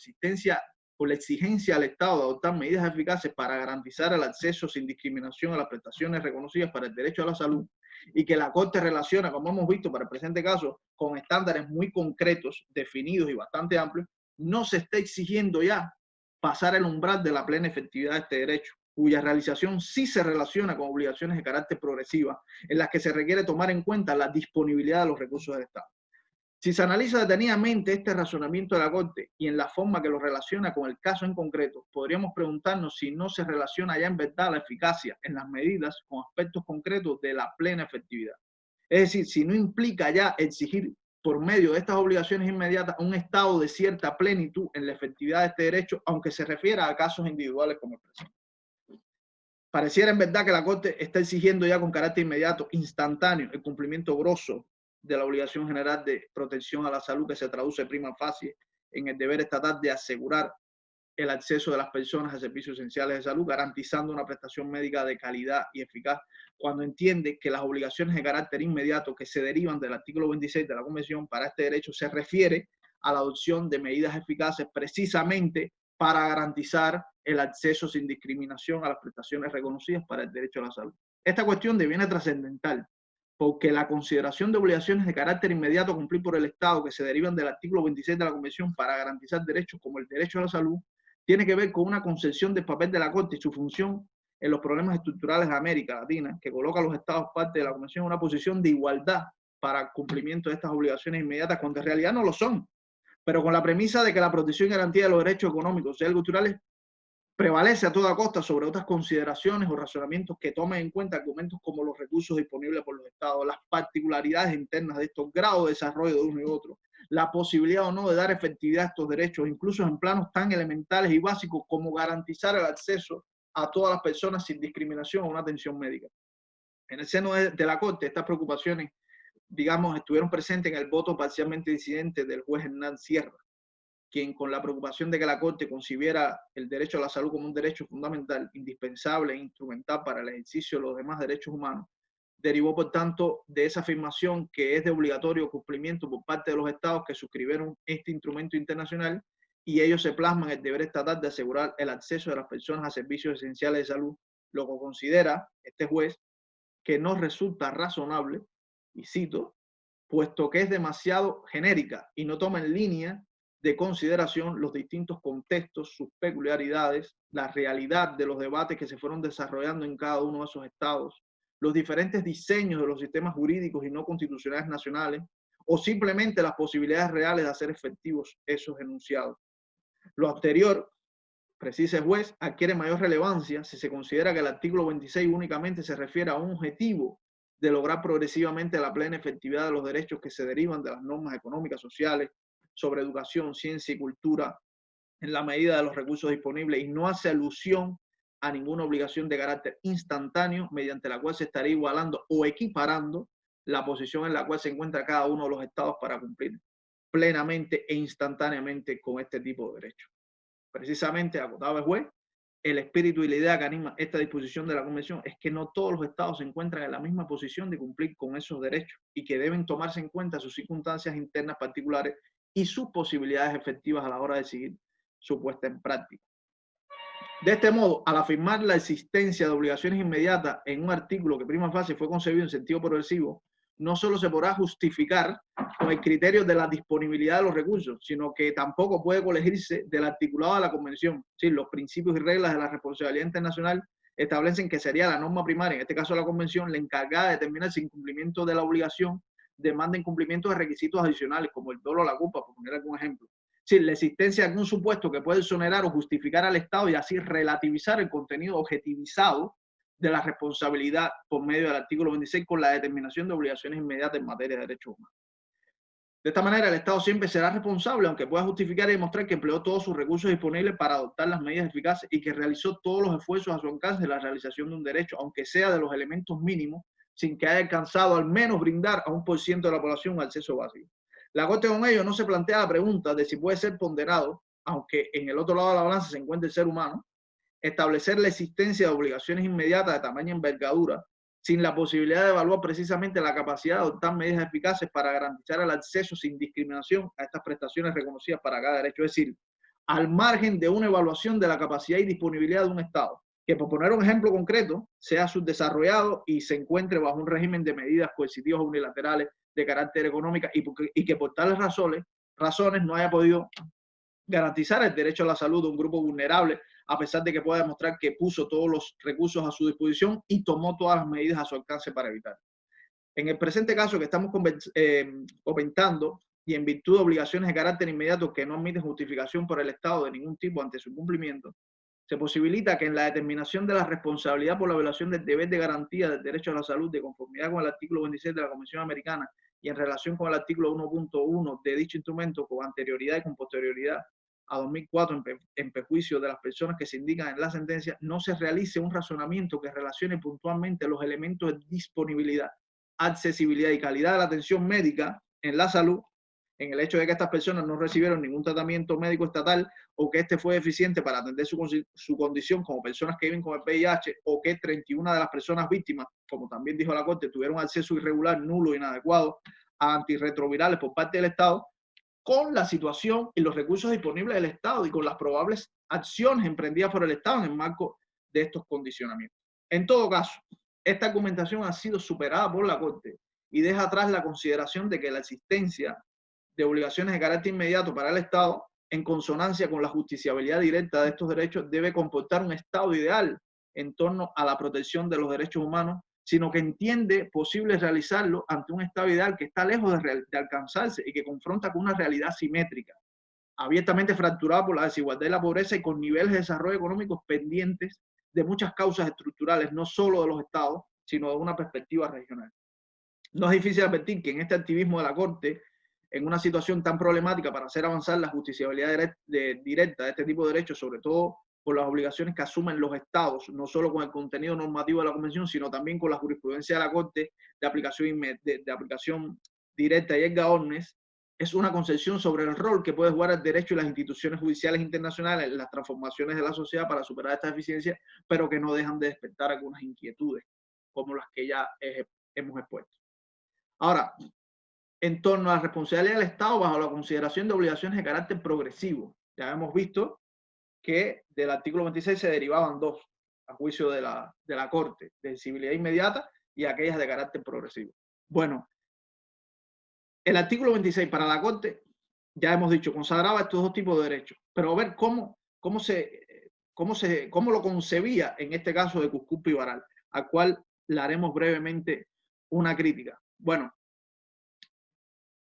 la exigencia al Estado de adoptar medidas eficaces para garantizar el acceso sin discriminación a las prestaciones reconocidas para el derecho a la salud, y que la Corte relaciona, como hemos visto para el presente caso, con estándares muy concretos, definidos y bastante amplios, no se está exigiendo ya pasar el umbral de la plena efectividad de este derecho, cuya realización sí se relaciona con obligaciones de carácter progresiva, en las que se requiere tomar en cuenta la disponibilidad de los recursos del Estado. Si se analiza detenidamente este razonamiento de la Corte y en la forma que lo relaciona con el caso en concreto, podríamos preguntarnos si no se relaciona ya en verdad la eficacia en las medidas con aspectos concretos de la plena efectividad. Es decir, si no implica ya exigir por medio de estas obligaciones inmediatas un estado de cierta plenitud en la efectividad de este derecho, aunque se refiera a casos individuales como el presente. Pareciera en verdad que la Corte está exigiendo ya con carácter inmediato, instantáneo, el cumplimiento grosso de la obligación general de protección a la salud, que se traduce prima facie en el deber estatal de asegurar el acceso de las personas a servicios esenciales de salud, garantizando una prestación médica de calidad y eficaz, cuando entiende que las obligaciones de carácter inmediato que se derivan del artículo 26 de la Convención para este derecho se refiere a la adopción de medidas eficaces precisamente para garantizar el acceso sin discriminación a las prestaciones reconocidas para el derecho a la salud. Esta cuestión deviene trascendental porque la consideración de obligaciones de carácter inmediato a cumplir por el Estado que se derivan del artículo 26 de la Convención para garantizar derechos como el derecho a la salud tiene que ver con una concepción del papel de la Corte y su función en los problemas estructurales de América Latina, que coloca a los Estados parte de la Convención en una posición de igualdad para cumplimiento de estas obligaciones inmediatas, cuando en realidad no lo son, pero con la premisa de que la protección y garantía de los derechos económicos, sociales y culturales prevalece a toda costa sobre otras consideraciones o razonamientos que tomen en cuenta argumentos como los recursos disponibles por los Estados, las particularidades internas de estos grados de desarrollo de uno y otro, la posibilidad o no de dar efectividad a estos derechos, incluso en planos tan elementales y básicos como garantizar el acceso a todas las personas sin discriminación a una atención médica. En el seno de la Corte, estas preocupaciones, digamos, estuvieron presentes en el voto parcialmente disidente del juez Hernán Sierra, quien con la preocupación de que la Corte concibiera el derecho a la salud como un derecho fundamental, indispensable e instrumental para el ejercicio de los demás derechos humanos, derivó por tanto de esa afirmación que es de obligatorio cumplimiento por parte de los Estados que suscribieron este instrumento internacional y ellos se plasman el deber estatal de asegurar el acceso de las personas a servicios esenciales de salud, lo que considera este juez que no resulta razonable, y cito, puesto que es demasiado genérica y no toma en línea de consideración los distintos contextos, sus peculiaridades, la realidad de los debates que se fueron desarrollando en cada uno de esos estados, los diferentes diseños de los sistemas jurídicos y no constitucionales nacionales, o simplemente las posibilidades reales de hacer efectivos esos enunciados. Lo anterior, precisa el juez, adquiere mayor relevancia si se considera que el artículo 26 únicamente se refiere a un objetivo de lograr progresivamente la plena efectividad de los derechos que se derivan de las normas económicas, sociales, sobre educación, ciencia y cultura en la medida de los recursos disponibles y no hace alusión a ninguna obligación de carácter instantáneo mediante la cual se estaría igualando o equiparando la posición en la cual se encuentra cada uno de los estados para cumplir plenamente e instantáneamente con este tipo de derechos. Precisamente, acotaba el juez, el espíritu y la idea que anima esta disposición de la Convención es que no todos los estados se encuentran en la misma posición de cumplir con esos derechos y que deben tomarse en cuenta sus circunstancias internas particulares y sus posibilidades efectivas a la hora de seguir su puesta en práctica. De este modo, al afirmar la existencia de obligaciones inmediatas en un artículo que prima facie fue concebido en sentido progresivo, no solo se podrá justificar con el criterio de la disponibilidad de los recursos, sino que tampoco puede colegirse del articulado de la Convención. Sí, los principios y reglas de la responsabilidad internacional establecen que sería la norma primaria, en este caso la Convención, la encargada de determinar si incumplimiento de la obligación demanda incumplimiento de requisitos adicionales, como el dolo o la culpa, por poner algún ejemplo. Sí, la existencia de algún supuesto que puede exonerar o justificar al Estado y así relativizar el contenido objetivizado de la responsabilidad por medio del artículo 26 con la determinación de obligaciones inmediatas en materia de derechos humanos. De esta manera, el Estado siempre será responsable, aunque pueda justificar y demostrar que empleó todos sus recursos disponibles para adoptar las medidas eficaces y que realizó todos los esfuerzos a su alcance en la realización de un derecho, aunque sea de los elementos mínimos, sin que haya alcanzado al menos brindar a 1% de la población acceso básico. La Corte con ello no se plantea la pregunta de si puede ser ponderado, aunque en el otro lado de la balanza se encuentra el ser humano, establecer la existencia de obligaciones inmediatas de tamaño y envergadura, sin la posibilidad de evaluar precisamente la capacidad de adoptar medidas eficaces para garantizar el acceso sin discriminación a estas prestaciones reconocidas para cada derecho. Es decir, al margen de una evaluación de la capacidad y disponibilidad de un Estado, que por poner un ejemplo concreto, sea subdesarrollado y se encuentre bajo un régimen de medidas coercitivas unilaterales de carácter económico y que por tales razones no haya podido garantizar el derecho a la salud de un grupo vulnerable, a pesar de que pueda demostrar que puso todos los recursos a su disposición y tomó todas las medidas a su alcance para evitar. En el presente caso que estamos comentando, y en virtud de obligaciones de carácter inmediato que no admiten justificación por el Estado de ningún tipo ante su cumplimiento, se posibilita que en la determinación de la responsabilidad por la violación del deber de garantía del derecho a la salud de conformidad con el artículo 26 de la Convención Americana y en relación con el artículo 1.1 de dicho instrumento con anterioridad y con posterioridad a 2004 en perjuicio de las personas que se indican en la sentencia, no se realice un razonamiento que relacione puntualmente los elementos de disponibilidad, accesibilidad y calidad de la atención médica en la salud, en el hecho de que estas personas no recibieron ningún tratamiento médico estatal o que este fue deficiente para atender su condición como personas que viven con el VIH o que 31 de las personas víctimas, como también dijo la Corte, tuvieron acceso irregular, nulo, inadecuado a antirretrovirales por parte del Estado, con la situación y los recursos disponibles del Estado y con las probables acciones emprendidas por el Estado en el marco de estos condicionamientos. En todo caso, esta argumentación ha sido superada por la Corte y deja atrás la consideración de que la existencia de obligaciones de carácter inmediato para el Estado, en consonancia con la justiciabilidad directa de estos derechos, debe comportar un Estado ideal en torno a la protección de los derechos humanos, sino que entiende posible realizarlo ante un Estado ideal que está lejos de alcanzarse y que confronta con una realidad simétrica, abiertamente fracturada por la desigualdad y la pobreza y con niveles de desarrollo económicos pendientes de muchas causas estructurales, no solo de los Estados, sino de una perspectiva regional. No es difícil advertir que en este activismo de la Corte, en una situación tan problemática para hacer avanzar la justiciabilidad directa de este tipo de derechos, sobre todo por las obligaciones que asumen los Estados, no solo con el contenido normativo de la Convención, sino también con la jurisprudencia de la Corte de aplicación directa y erga omnes, es una concepción sobre el rol que puede jugar el derecho y las instituciones judiciales internacionales en las transformaciones de la sociedad para superar estas deficiencias, pero que no dejan de despertar algunas inquietudes, como las que ya hemos expuesto. Ahora, en torno a la responsabilidad del Estado bajo la consideración de obligaciones de carácter progresivo. Ya hemos visto que del artículo 26 se derivaban dos, a juicio de la Corte, de sensibilidad inmediata y aquellas de carácter progresivo. Bueno, el artículo 26 para la Corte, ya hemos dicho, consagraba estos dos tipos de derechos, pero a ver cómo lo concebía en este caso de Cuscuppi y Baral, al cual le haremos brevemente una crítica. Bueno,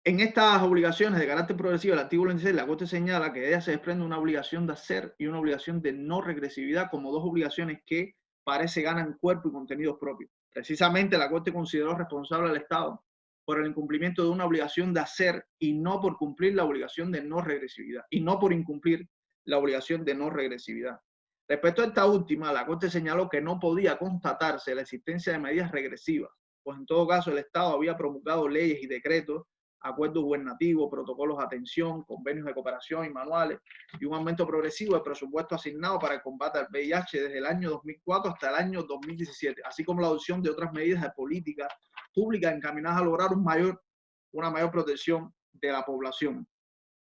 en estas obligaciones de carácter progresivo del artículo 26, la Corte señala que de ella se desprende una obligación de hacer y una obligación de no regresividad como dos obligaciones que parece ganan cuerpo y contenidos propios. Precisamente la Corte consideró responsable al Estado por el incumplimiento de una obligación de hacer y no por cumplir la obligación de no regresividad y no por incumplir la obligación de no regresividad. Respecto a esta última, la Corte señaló que no podía constatarse la existencia de medidas regresivas, pues en todo caso el Estado había promulgado leyes y decretos, acuerdos gubernativos, protocolos de atención, convenios de cooperación y manuales, y un aumento progresivo del presupuesto asignado para el combate al VIH desde el año 2004 hasta el año 2017, así como la adopción de otras medidas de política pública encaminadas a lograr una mayor protección de la población.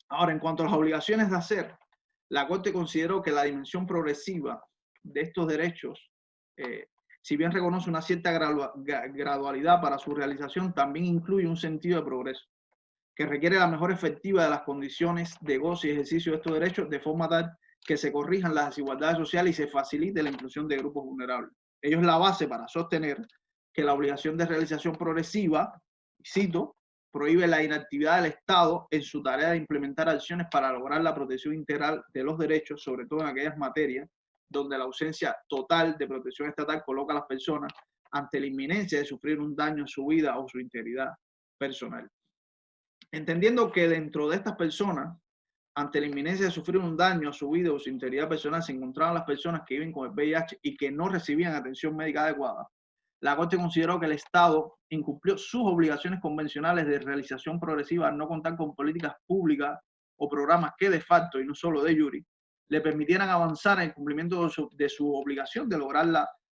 Ahora, en cuanto a las obligaciones de hacer, la Corte consideró que la dimensión progresiva de estos derechos, si bien reconoce una cierta gradualidad para su realización, también incluye un sentido de progreso, que requiere la mejor efectiva de las condiciones de goce y ejercicio de estos derechos, de forma tal que se corrijan las desigualdades sociales y se facilite la inclusión de grupos vulnerables. Ello es la base para sostener que la obligación de realización progresiva, cito, prohíbe la inactividad del Estado en su tarea de implementar acciones para lograr la protección integral de los derechos, sobre todo en aquellas materias donde la ausencia total de protección estatal coloca a las personas ante la inminencia de sufrir un daño en su vida o su integridad personal. Entendiendo que dentro de estas personas, ante la inminencia de sufrir un daño a su vida o su integridad personal, se encontraban las personas que viven con el VIH y que no recibían atención médica adecuada, la Corte consideró que el Estado incumplió sus obligaciones convencionales de realización progresiva al no contar con políticas públicas o programas que de facto, y no solo de jure, le permitieran avanzar en el cumplimiento de su obligación de lograr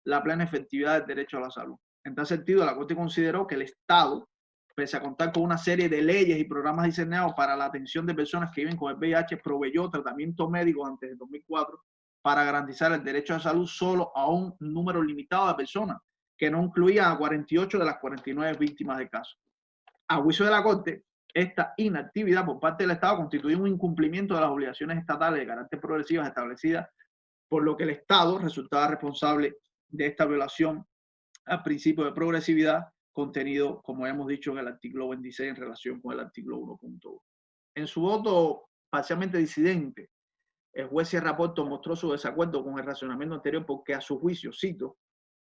la plena efectividad del derecho a la salud. En tal sentido, la Corte consideró que el Estado, pese a contar con una serie de leyes y programas diseñados para la atención de personas que viven con el VIH, proveyó tratamiento médico antes de 2004 para garantizar el derecho a la salud solo a un número limitado de personas, que no incluía a 48 de las 49 víctimas del caso. A juicio de la Corte, esta inactividad por parte del Estado constituye un incumplimiento de las obligaciones estatales de carácter progresivas establecidas, por lo que el Estado resultaba responsable de esta violación al principio de progresividad contenido, como hemos dicho, en el artículo 26 en relación con el artículo 1.1. En su voto parcialmente disidente, el juez Sierra Porto mostró su desacuerdo con el razonamiento anterior porque, a su juicio, cito,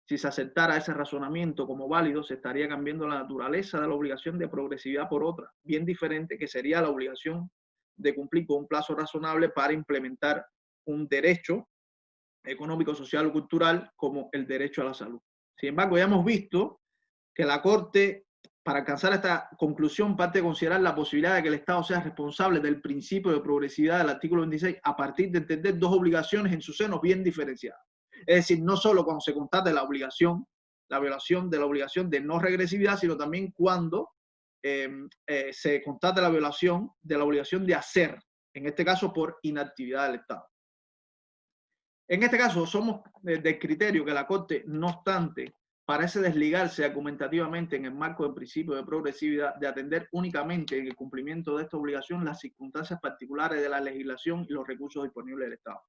si se aceptara ese razonamiento como válido, se estaría cambiando la naturaleza de la obligación de progresividad por otra, bien diferente, que sería la obligación de cumplir con un plazo razonable para implementar un derecho económico, social o cultural como el derecho a la salud. Sin embargo, ya hemos visto que la Corte, para alcanzar esta conclusión, parte de considerar la posibilidad de que el Estado sea responsable del principio de progresividad del artículo 26 a partir de entender dos obligaciones en su seno bien diferenciadas. Es decir, no solo cuando se constate la obligación, la violación de la obligación de no regresividad, sino también cuando se constata la violación de la obligación de hacer, en este caso por inactividad del Estado. En este caso, somos del criterio que la Corte, no obstante, parece desligarse argumentativamente en el marco del principio de progresividad de atender únicamente en el cumplimiento de esta obligación las circunstancias particulares de la legislación y los recursos disponibles del Estado.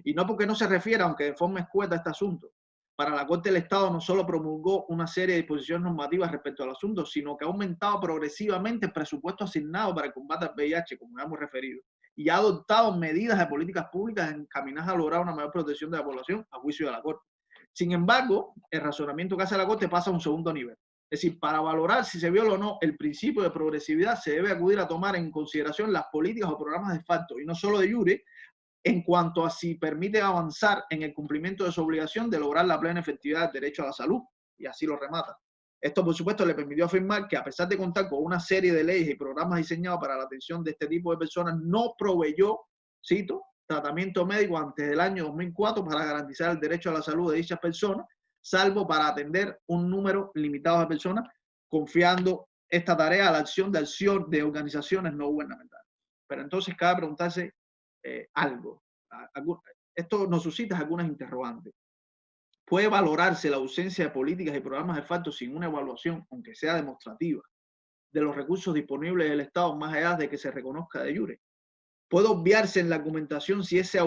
Y no porque no se refiera, aunque de forma escueta, a este asunto. Para la Corte, el Estado no solo promulgó una serie de disposiciones normativas respecto al asunto, sino que ha aumentado progresivamente el presupuesto asignado para el combate al VIH, como ya hemos referido, y ha adoptado medidas de políticas públicas encaminadas a lograr una mayor protección de la población a juicio de la Corte. Sin embargo, el razonamiento que hace la Corte pasa a un segundo nivel. Es decir, para valorar si se viola o no el principio de progresividad, se debe acudir a tomar en consideración las políticas o programas de facto, y no solo de jure, en cuanto a si permite avanzar en el cumplimiento de su obligación de lograr la plena efectividad del derecho a la salud, y así lo remata. Esto, por supuesto, le permitió afirmar que, a pesar de contar con una serie de leyes y programas diseñados para la atención de este tipo de personas, no proveyó, cito, tratamiento médico antes del año 2004 para garantizar el derecho a la salud de dichas personas, salvo para atender un número limitado de personas, confiando esta tarea a la acción de organizaciones no gubernamentales. Pero entonces cabe preguntarse algo. Esto nos suscita algunas interrogantes. ¿Puede valorarse la ausencia de políticas y programas de facto sin una evaluación, aunque sea demostrativa, de los recursos disponibles del Estado más allá de que se reconozca de jure? ¿Puede obviarse en la argumentación si ese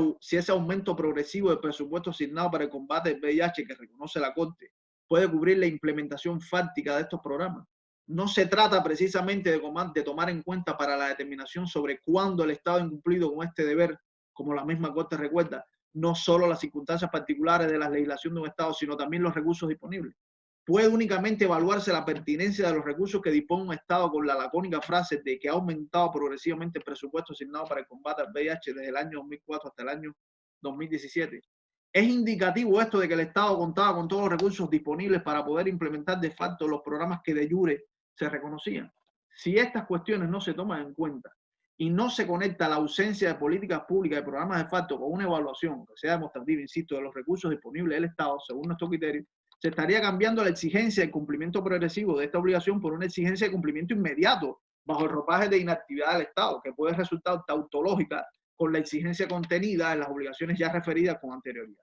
aumento progresivo de presupuesto asignado para el combate del VIH que reconoce la Corte puede cubrir la implementación fáctica de estos programas? No se trata precisamente de tomar en cuenta para la determinación sobre cuándo el Estado ha incumplido con este deber, como la misma Corte recuerda, no solo las circunstancias particulares de la legislación de un Estado, sino también los recursos disponibles. Puede únicamente evaluarse la pertinencia de los recursos que dispone un Estado con la lacónica frase de que ha aumentado progresivamente el presupuesto asignado para el combate al VIH desde el año 2004 hasta el año 2017. ¿Es indicativo esto de que el Estado contaba con todos los recursos disponibles para poder implementar de facto los programas que de jure se reconocían? Si estas cuestiones no se toman en cuenta y no se conecta la ausencia de políticas públicas y programas de facto con una evaluación que sea demostrativa, insisto, de los recursos disponibles del Estado, según nuestro criterio, se estaría cambiando la exigencia de cumplimiento progresivo de esta obligación por una exigencia de cumplimiento inmediato bajo el ropaje de inactividad del Estado, que puede resultar tautológica con la exigencia contenida en las obligaciones ya referidas con anterioridad.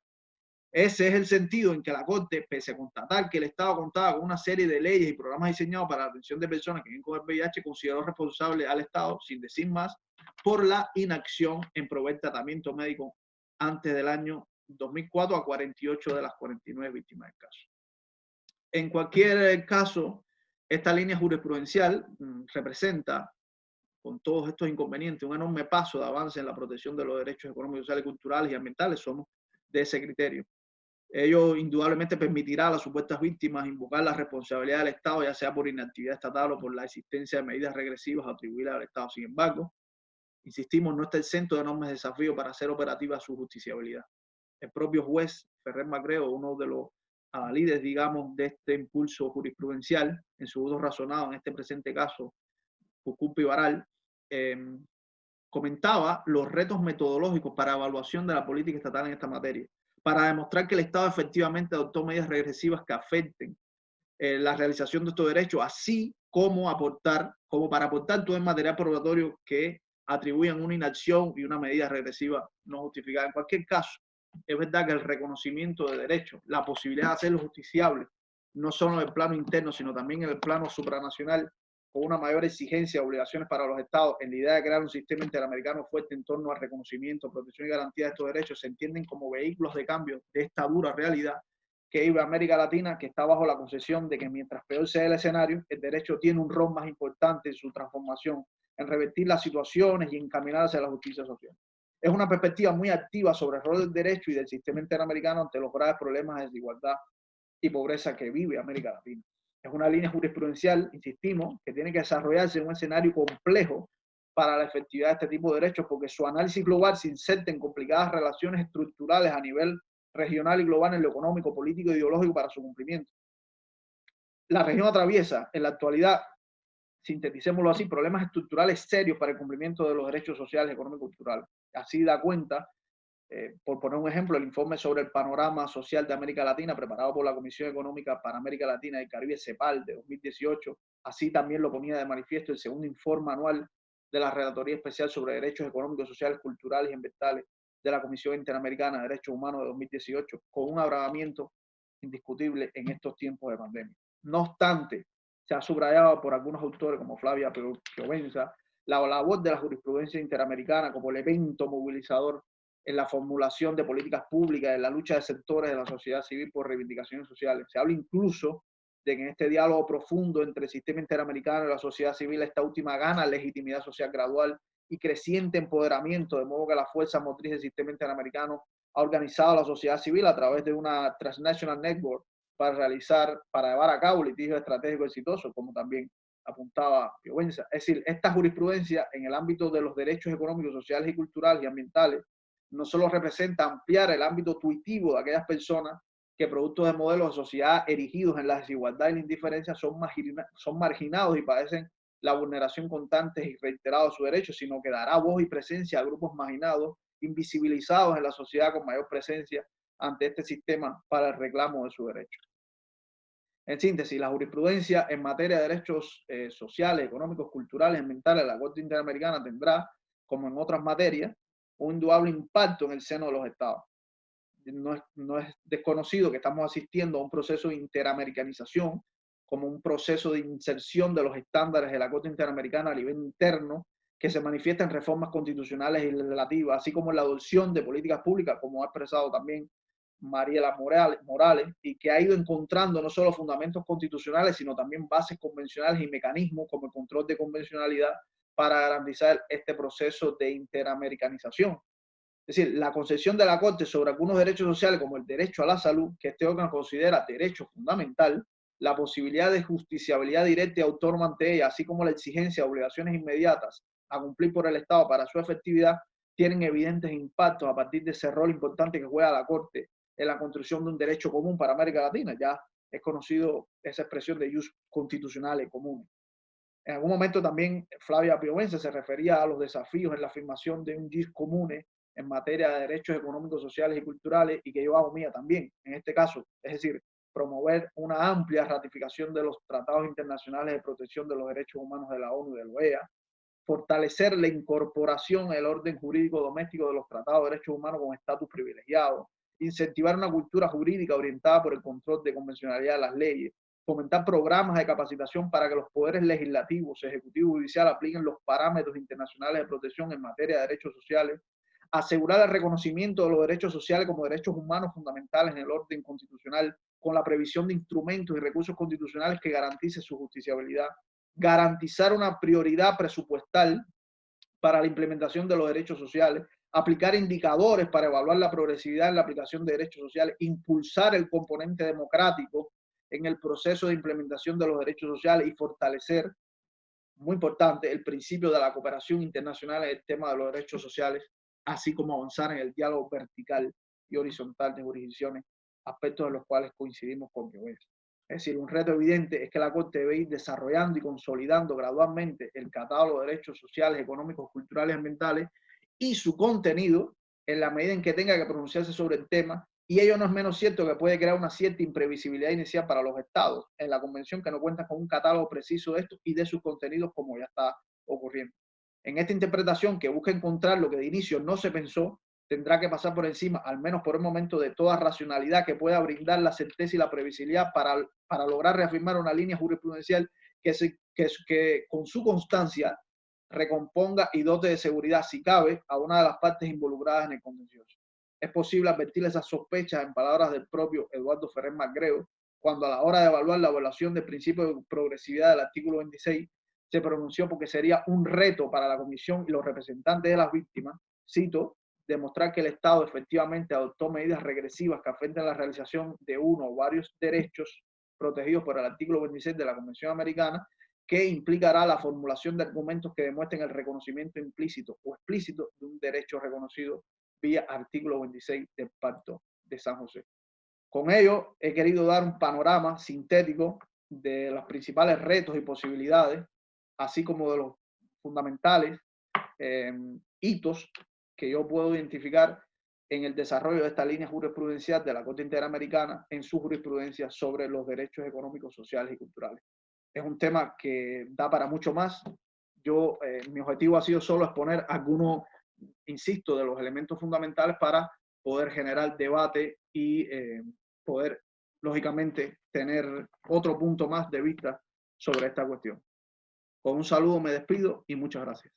Ese es el sentido en que la Corte, pese a constatar que el Estado contaba con una serie de leyes y programas diseñados para la atención de personas que viven con el VIH, consideró responsable al Estado, sin decir más, por la inacción en proveer tratamiento médico antes del año 2004 a 48 de las 49 víctimas del caso. En cualquier caso, esta línea jurisprudencial representa, con todos estos inconvenientes, un enorme paso de avance en la protección de los derechos económicos, sociales, culturales y ambientales. Somos de ese criterio. Ello indudablemente permitirá a las supuestas víctimas invocar la responsabilidad del Estado, ya sea por inactividad estatal o por la existencia de medidas regresivas atribuidas al Estado. Sin embargo, insistimos, no está exento de enormes desafíos para hacer operativa su justiciabilidad. El propio juez Ferrer Macreo, uno de los líderes, digamos, de este impulso jurisprudencial, en su uso razonado en este presente caso, Cucumpi Baral, comentaba los retos metodológicos para evaluación de la política estatal en esta materia, para demostrar que el Estado efectivamente adoptó medidas regresivas que afecten la realización de estos derechos, así como para aportar todo el material probatorio que atribuyan una inacción y una medida regresiva no justificada. En cualquier caso, es verdad que el reconocimiento de derechos, la posibilidad de hacerlo justiciable, no solo en el plano interno, sino también en el plano supranacional, con una mayor exigencia de obligaciones para los Estados, en la idea de crear un sistema interamericano fuerte en torno al reconocimiento, protección y garantía de estos derechos, se entienden como vehículos de cambio de esta dura realidad que vive América Latina, que está bajo la concesión de que mientras peor sea el escenario, el derecho tiene un rol más importante en su transformación, en revertir las situaciones y encaminar hacia la justicia social. Es una perspectiva muy activa sobre el rol del derecho y del sistema interamericano ante los graves problemas de desigualdad y pobreza que vive América Latina. Es una línea jurisprudencial, insistimos, que tiene que desarrollarse en un escenario complejo para la efectividad de este tipo de derechos, porque su análisis global se inserta en complicadas relaciones estructurales a nivel regional y global en lo económico, político e ideológico para su cumplimiento. La región atraviesa en la actualidad, sinteticémoslo así, problemas estructurales serios para el cumplimiento de los derechos sociales, económicos y culturales. Así da cuenta, por poner un ejemplo, el informe sobre el panorama social de América Latina preparado por la Comisión Económica para América Latina y el Caribe, CEPAL, de 2018. Así también lo ponía de manifiesto el segundo informe anual de la Relatoría Especial sobre Derechos Económicos, Sociales, Culturales y Ambientales de la Comisión Interamericana de Derechos Humanos de 2018, con un agravamiento indiscutible en estos tiempos de pandemia. No obstante, se ha subrayado por algunos autores como Flavia Piovenza la labor de la jurisprudencia interamericana como elemento movilizador en la formulación de políticas públicas, en la lucha de sectores de la sociedad civil por reivindicaciones sociales. Se habla incluso de que en este diálogo profundo entre el sistema interamericano y la sociedad civil, esta última gana legitimidad social gradual y creciente empoderamiento, de modo que la fuerza motriz del sistema interamericano ha organizado a la sociedad civil a través de una transnational network para llevar a cabo litigios estratégicos exitosos, como también apuntaba Piovenza. Es decir, esta jurisprudencia en el ámbito de los derechos económicos, sociales y culturales y ambientales no solo representa ampliar el ámbito tuitivo de aquellas personas que producto de modelos de sociedad erigidos en la desigualdad y la indiferencia son marginados y padecen la vulneración constante y reiterada de sus derechos, sino que dará voz y presencia a grupos marginados, invisibilizados en la sociedad con mayor presencia ante este sistema para el reclamo de sus derechos. En síntesis, la jurisprudencia en materia de derechos sociales, económicos, culturales y ambientales de la Corte Interamericana tendrá, como en otras materias, un indudable impacto en el seno de los estados. No es desconocido que estamos asistiendo a un proceso de interamericanización, como un proceso de inserción de los estándares de la Corte Interamericana a nivel interno, que se manifiesta en reformas constitucionales y legislativas, así como en la adopción de políticas públicas, como ha expresado también Mariela Morales, y que ha ido encontrando no solo fundamentos constitucionales, sino también bases convencionales y mecanismos como el control de convencionalidad para garantizar este proceso de interamericanización. Es decir, la concesión de la Corte sobre algunos derechos sociales, como el derecho a la salud, que este órgano considera derecho fundamental, la posibilidad de justiciabilidad directa y autónoma ante ella, así como la exigencia de obligaciones inmediatas a cumplir por el Estado para su efectividad, tienen evidentes impactos a partir de ese rol importante que juega la Corte en la construcción de un derecho común para América Latina. Ya es conocido esa expresión de jus constitucionales comunes. En algún momento también Flavia Piovenza se refería a los desafíos en la afirmación de un jus comune en materia de derechos económicos, sociales y culturales, y que yo hago mía también, en este caso, es decir, promover una amplia ratificación de los tratados internacionales de protección de los derechos humanos de la ONU y de la OEA, fortalecer la incorporación en el orden jurídico doméstico de los tratados de derechos humanos con estatus privilegiado, incentivar una cultura jurídica orientada por el control de convencionalidad de las leyes, fomentar programas de capacitación para que los poderes legislativos, ejecutivo y judicial apliquen los parámetros internacionales de protección en materia de derechos sociales, asegurar el reconocimiento de los derechos sociales como derechos humanos fundamentales en el orden constitucional, con la previsión de instrumentos y recursos constitucionales que garanticen su justiciabilidad, garantizar una prioridad presupuestal para la implementación de los derechos sociales, aplicar indicadores para evaluar la progresividad en la aplicación de derechos sociales, impulsar el componente democrático en el proceso de implementación de los derechos sociales y fortalecer, muy importante, el principio de la cooperación internacional en el tema de los derechos sociales, así como avanzar en el diálogo vertical y horizontal de jurisdicciones, aspectos en los cuales coincidimos con Piovenza. Es decir, un reto evidente es que la Corte debe ir desarrollando y consolidando gradualmente el catálogo de derechos sociales, económicos, culturales y ambientales y su contenido en la medida en que tenga que pronunciarse sobre el tema, y ello no es menos cierto que puede crear una cierta imprevisibilidad inicial para los estados en la convención que no cuenta con un catálogo preciso de esto y de sus contenidos como ya está ocurriendo. En esta interpretación que busca encontrar lo que de inicio no se pensó, tendrá que pasar por encima, al menos por el momento, de toda racionalidad que pueda brindar la certeza y la previsibilidad para lograr reafirmar una línea jurisprudencial que con su constancia recomponga y dote de seguridad, si cabe, a una de las partes involucradas en el contencioso. Es posible advertir esas sospechas en palabras del propio Eduardo Ferrer Margreo, cuando a la hora de evaluar la evaluación del principio de progresividad del artículo 26 se pronunció porque sería un reto para la Comisión y los representantes de las víctimas, cito, demostrar que el Estado efectivamente adoptó medidas regresivas que afectan la realización de uno o varios derechos protegidos por el artículo 26 de la Convención Americana, que implicará la formulación de argumentos que demuestren el reconocimiento implícito o explícito de un derecho reconocido vía artículo 26 del Pacto de San José. Con ello, he querido dar un panorama sintético de los principales retos y posibilidades, así como de los fundamentales hitos que yo puedo identificar en el desarrollo de esta línea jurisprudencial de la Corte Interamericana en su jurisprudencia sobre los derechos económicos, sociales y culturales. Es un tema que da para mucho más. Mi objetivo ha sido solo exponer algunos, insisto, de los elementos fundamentales para poder generar debate y poder, lógicamente, tener otro punto más de vista sobre esta cuestión. Con un saludo me despido y muchas gracias.